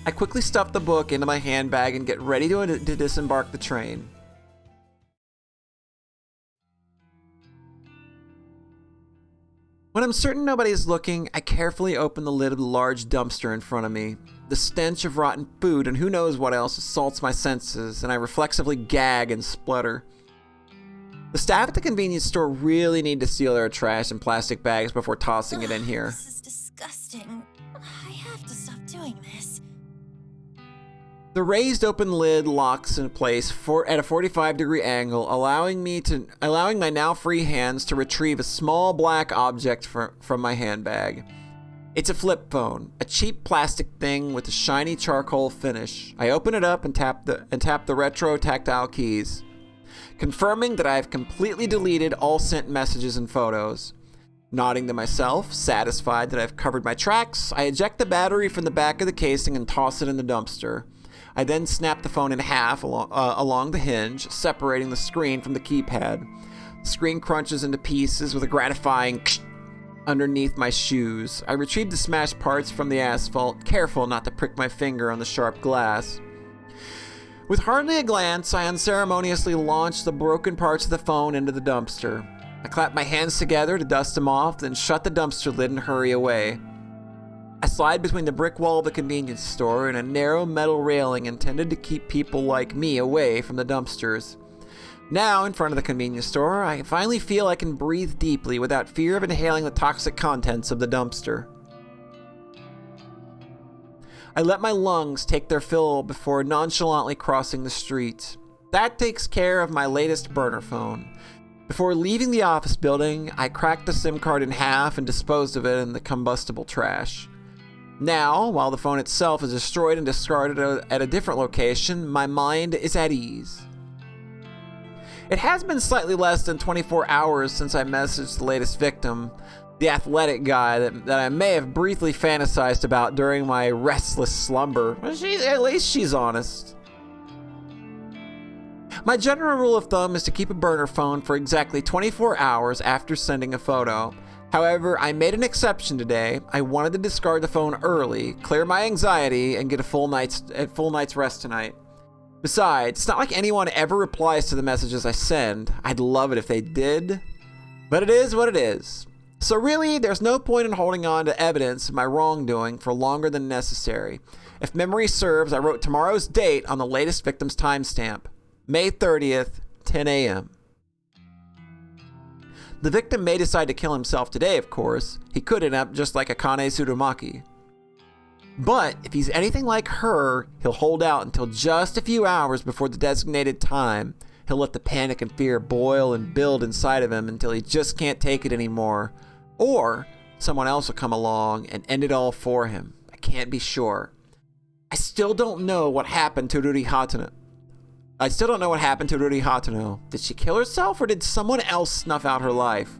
I quickly stuff the book into my handbag and get ready to disembark the train. When I'm certain nobody's looking, I carefully open the lid of the large dumpster in front of me. The stench of rotten food and who knows what else assaults my senses, and I reflexively gag and splutter. The staff at the convenience store really need to seal their trash in plastic bags before tossing it in here. This is disgusting. I have to stop doing this. The raised open lid locks in place at a 45-degree angle, allowing my now free hands to retrieve a small black object from my handbag. It's a flip phone, a cheap plastic thing with a shiny charcoal finish. I open it up and tap the retro tactile keys, confirming that I have completely deleted all sent messages and photos. Nodding to myself, satisfied that I've covered my tracks, I eject the battery from the back of the casing and toss it in the dumpster. I then snap the phone in half along the hinge, separating the screen from the keypad. The screen crunches into pieces with a gratifying underneath my shoes. I retrieve the smashed parts from the asphalt, careful not to prick my finger on the sharp glass. With hardly a glance, I unceremoniously launch the broken parts of the phone into the dumpster. I clap my hands together to dust them off, then shut the dumpster lid and hurry away. I slide between the brick wall of the convenience store and a narrow metal railing intended to keep people like me away from the dumpsters. Now, in front of the convenience store, I finally feel I can breathe deeply without fear of inhaling the toxic contents of the dumpster. I let my lungs take their fill before nonchalantly crossing the street. That takes care of my latest burner phone. Before leaving the office building, I cracked the SIM card in half and disposed of it in the combustible trash. Now, while the phone itself is destroyed and discarded at a different location, my mind is at ease. It has been slightly less than 24 hours since I messaged the latest victim, the athletic guy that I may have briefly fantasized about during my restless slumber. At least she's honest. My general rule of thumb is to keep a burner phone for exactly 24 hours after sending a photo. However, I made an exception today. I wanted to discard the phone early, clear my anxiety, and get a full night's rest tonight. Besides, it's not like anyone ever replies to the messages I send. I'd love it if they did, but it is what it is. So really, there's no point in holding on to evidence of my wrongdoing for longer than necessary. If memory serves, I wrote tomorrow's date on the latest victim's timestamp, May 30th, 10 a.m. The victim may decide to kill himself today, of course. He could end up just like Akane Tsurumaki. But if he's anything like her, he'll hold out until just a few hours before the designated time. He'll let the panic and fear boil and build inside of him until he just can't take it anymore. Or someone else will come along and end it all for him. I can't be sure. I still don't know what happened to Ruri Hatano. Did she kill herself or did someone else snuff out her life?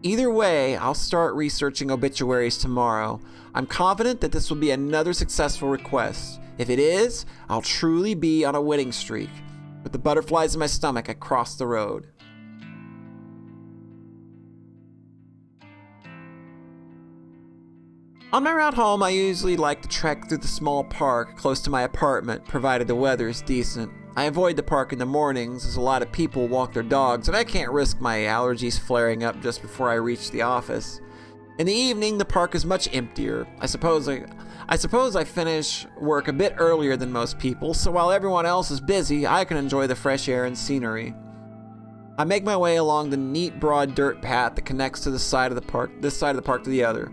Either way, I'll start researching obituaries tomorrow. I'm confident that this will be another successful request. If it is, I'll truly be on a winning streak. With the butterflies in my stomach, I cross the road. On my route home, I usually like to trek through the small park close to my apartment, provided the weather is decent. I avoid the park in the mornings as a lot of people walk their dogs and I can't risk my allergies flaring up just before I reach the office. In the evening, the park is much emptier. I suppose I finish work a bit earlier than most people, so while everyone else is busy, I can enjoy the fresh air and scenery. I make my way along the neat broad dirt path that connects to this side of the park to the other.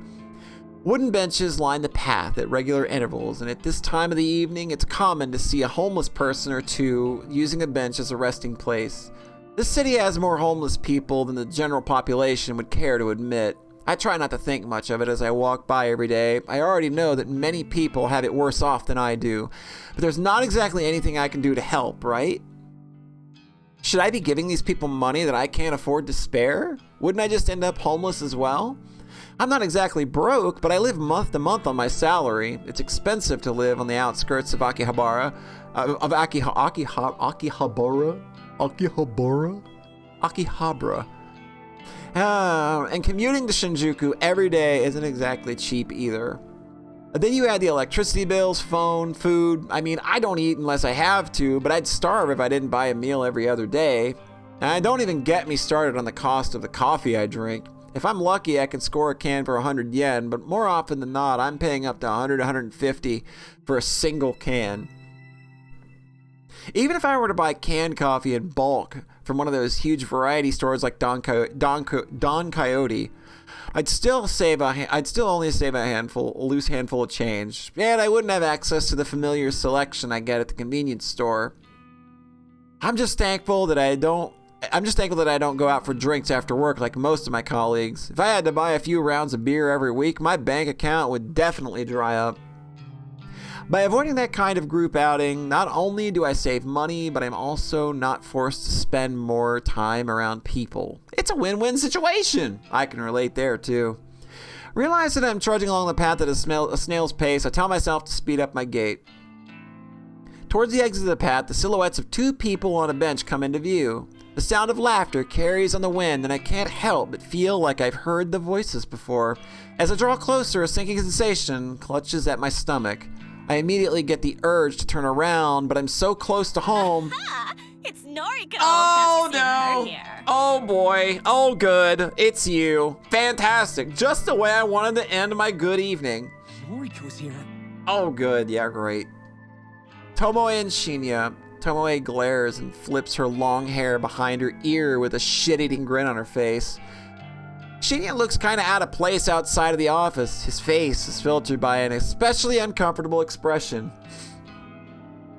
Wooden benches line the path at regular intervals, and at this time of the evening, it's common to see a homeless person or two using a bench as a resting place. This city has more homeless people than the general population would care to admit. I try not to think much of it as I walk by every day. I already know that many people have it worse off than I do, but there's not exactly anything I can do to help, right? Should I be giving these people money that I can't afford to spare? Wouldn't I just end up homeless as well? I'm not exactly broke, but I live month to month on my salary. It's expensive to live on the outskirts of Akihabara. Akihabara. And commuting to Shinjuku every day isn't exactly cheap either. Then you add the electricity bills, phone, food. I mean, I don't eat unless I have to, but I'd starve if I didn't buy a meal every other day. And don't even get me started on the cost of the coffee I drink. If I'm lucky, I can score a can for 100 yen, but more often than not, I'm paying up to 100, 150 for a single can. Even if I were to buy canned coffee in bulk from one of those huge variety stores like Don Coyote, I'd still only save a loose handful of change, and I wouldn't have access to the familiar selection I get at the convenience store. I'm just thankful that I don't go out for drinks after work like most of my colleagues. If I had to buy a few rounds of beer every week, my bank account would definitely dry up. By avoiding that kind of group outing, not only do I save money, but I'm also not forced to spend more time around people. It's a win-win situation. I can relate there too. Realize that I'm trudging along the path at a snail's pace. I tell myself to speed up my gait. Towards the exit of the path, the silhouettes of two people on a bench come into view. The sound of laughter carries on the wind, and I can't help but feel like I've heard the voices before. As I draw closer, a sinking sensation clutches at my stomach. I immediately get the urge to turn around, but I'm so close to home. It's Noriko. Oh That's no! here. Oh boy! Oh good! It's you! Fantastic! Just the way I wanted to end my good evening. Noriko's here. Oh good! Yeah, great. Tomoe and Shinya. Tomoe glares and flips her long hair behind her ear with a shit-eating grin on her face. Shinya looks kind of out of place outside of the office. His face is filtered by an especially uncomfortable expression.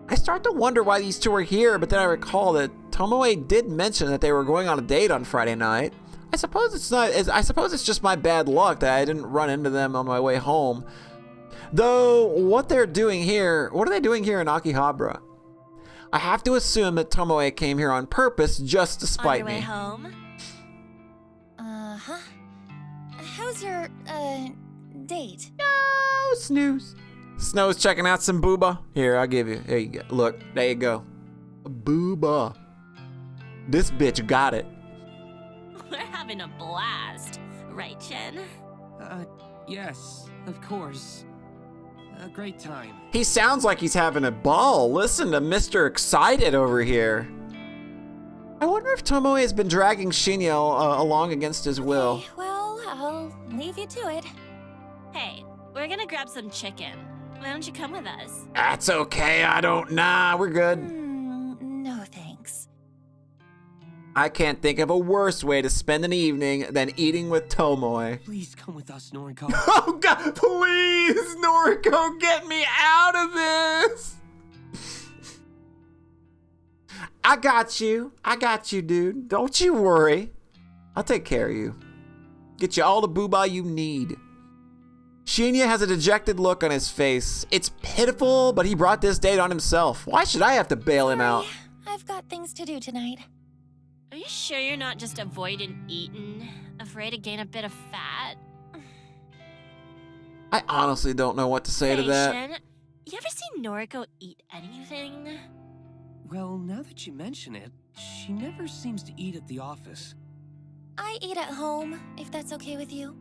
I start to wonder why these two are here, but then I recall that Tomoe did mention that they were going on a date on Friday night. I suppose it's just my bad luck that I didn't run into them on my way home. Though, what are they doing here in Akihabara? I have to assume that Tomoe came here on purpose just to spite On your way me. home? Uh-huh. How's your, date? Oh, snooze. Snow's checking out some booba. Here, I'll give you. There you go. Look, there you go. Booba. This bitch got it. We're having a blast. Right, Chen? Yes, of course. A great time. He sounds like he's having a ball. Listen to Mr. Excited over here. I wonder if Tomoe has been dragging Shinya along against his will. Okay, well, I'll leave you to it. Hey, we're gonna grab some chicken. Why don't you come with us? That's okay. We're good. No thanks. I can't think of a worse way to spend an evening than eating with Tomoe. Please come with us, Noriko. Oh God, please, Noriko, get me out of this. I got you, dude. Don't you worry. I'll take care of you. Get you all the booba you need. Shinya has a dejected look on his face. It's pitiful, but he brought this date on himself. Why should I have to bail him out? Sorry, I've got things to do tonight. Are you sure you're not just avoiding eating? Afraid to gain a bit of fat? I honestly don't know what to say to that. Shen, you ever seen Noriko eat anything? Well, now that you mention it, she never seems to eat at the office. I eat at home, if that's okay with you.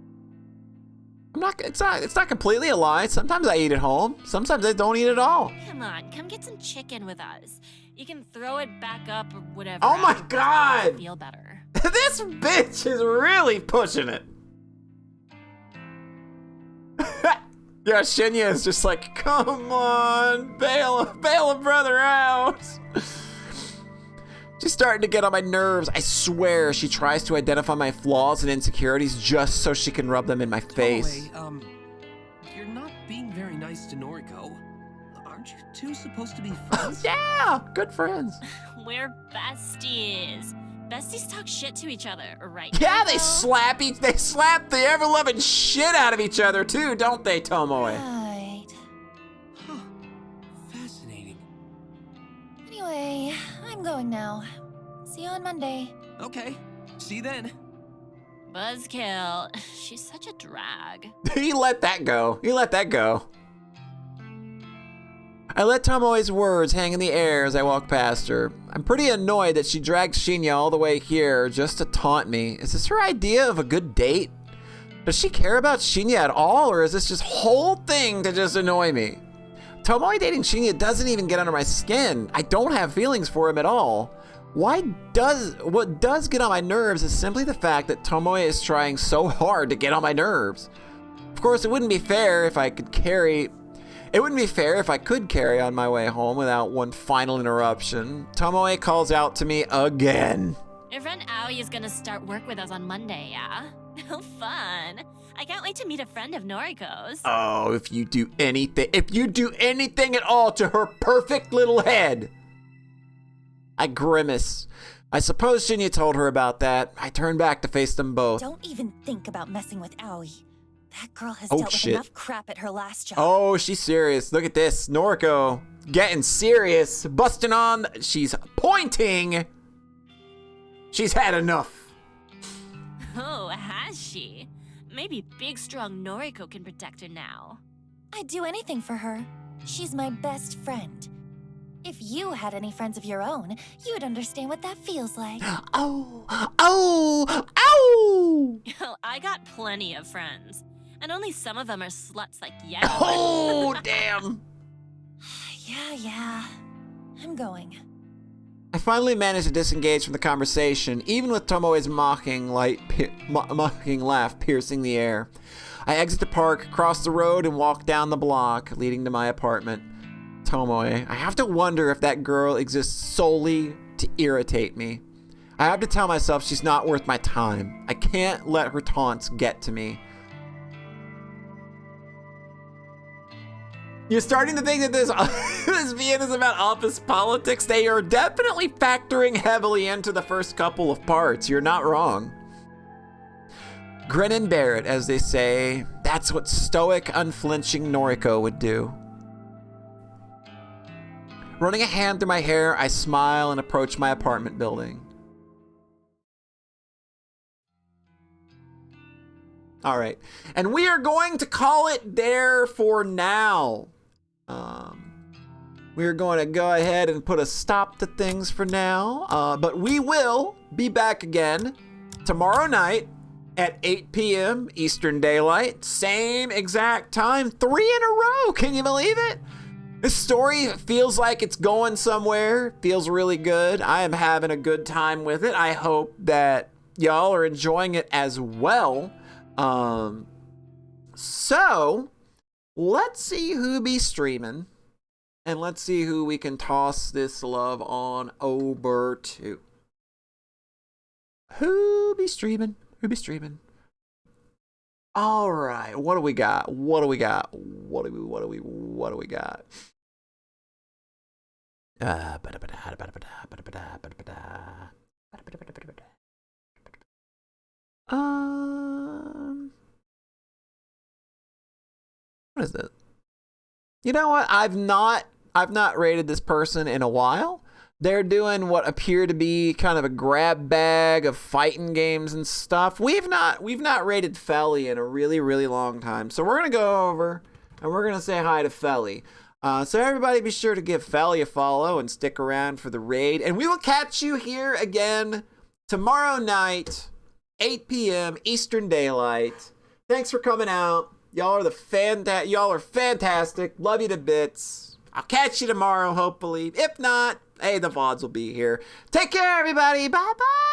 It's not completely a lie. Sometimes I eat at home. Sometimes I don't eat at all. Come on, come get some chicken with us. You can throw it back up or whatever. Oh my afterwards to God! Feel better. This bitch is really pushing it. Yeah, Shinya is just like, come on, bail a brother out. She's starting to get on my nerves. I swear she tries to identify my flaws and insecurities just so she can rub them in my face. Tomoe, you're not being very nice to Noriko. Aren't you two supposed to be friends? Yeah, good friends. We're besties. Besties talk shit to each other, right? Yeah, they Noriko? they slap the ever-loving shit out of each other too, don't they, Tomoe? Right. Huh. Fascinating. Anyway, I'm going now. See you on Monday. Okay, see you then. Buzzkill. She's such a drag. He let that go. I let Tomoe's words hang in the air as I walk past her. I'm pretty annoyed that she dragged Shinya all the way here just to taunt me. Is this her idea of a good date? Does she care about Shinya at all, or is this just whole thing to just annoy me? Tomoe dating Shinya doesn't even get under my skin. I don't have feelings for him at all. What does get on my nerves is simply the fact that Tomoe is trying so hard to get on my nerves. Of course, it wouldn't be fair if I could carry on my way home without one final interruption. Tomoe calls out to me again. Your friend Owie is gonna start work with us on Monday, yeah? Oh, fun. I can't wait to meet a friend of Noriko's. Oh, if you do anything at all to her perfect little head. I grimace. I suppose Shinya told her about that. I turn back to face them both. Don't even think about messing with Owie. That girl has Oh, dealt with shit. enough crap at her last job. Oh, she's serious. Look at this. Noriko getting serious. Busting on. She's pointing. She's had enough. Oh, has she? Maybe big, strong Noriko can protect her now. I'd do anything for her. She's my best friend. If you had any friends of your own, you'd understand what that feels like. Oh, oh, oh. I got plenty of friends. And only some of them are sluts like you. Oh, damn. Yeah. I'm going. I finally managed to disengage from the conversation, even with Tomoe's mocking laugh piercing the air. I exit the park, cross the road, and walk down the block leading to my apartment. Tomoe, I have to wonder if that girl exists solely to irritate me. I have to tell myself she's not worth my time. I can't let her taunts get to me. You're starting to think that this VN is about office politics. They are definitely factoring heavily into the first couple of parts. You're not wrong. Grin and bear it, as they say. That's what stoic, unflinching Noriko would do. Running a hand through my hair, I smile and approach my apartment building. All right, and we are going to call it there for now. We're going to go ahead and put a stop to things for now, but we will be back again tomorrow night at 8 p.m. Eastern Daylight, same exact time, 3 in a row. Can you believe it? This story feels like it's going somewhere, feels really good. I am having a good time with it. I hope that y'all are enjoying it as well. So let's see who be streaming, and let's see who we can toss this love on over to. Who be streaming? All right, what do we got? What do we got? What is this? You know what? I've not rated this person in a while. They're doing what appear to be kind of a grab bag of fighting games and stuff. We've not rated Felly in a really, really long time. So we're gonna go over and we're gonna say hi to Felly. So everybody be sure to give Felly a follow and stick around for the raid. And we will catch you here again tomorrow night, 8 p.m. Eastern Daylight. Thanks for coming out. Y'all are fantastic. Love you to bits. I'll catch you tomorrow, hopefully. If not, hey, the VODs will be here. Take care, everybody. Bye-bye.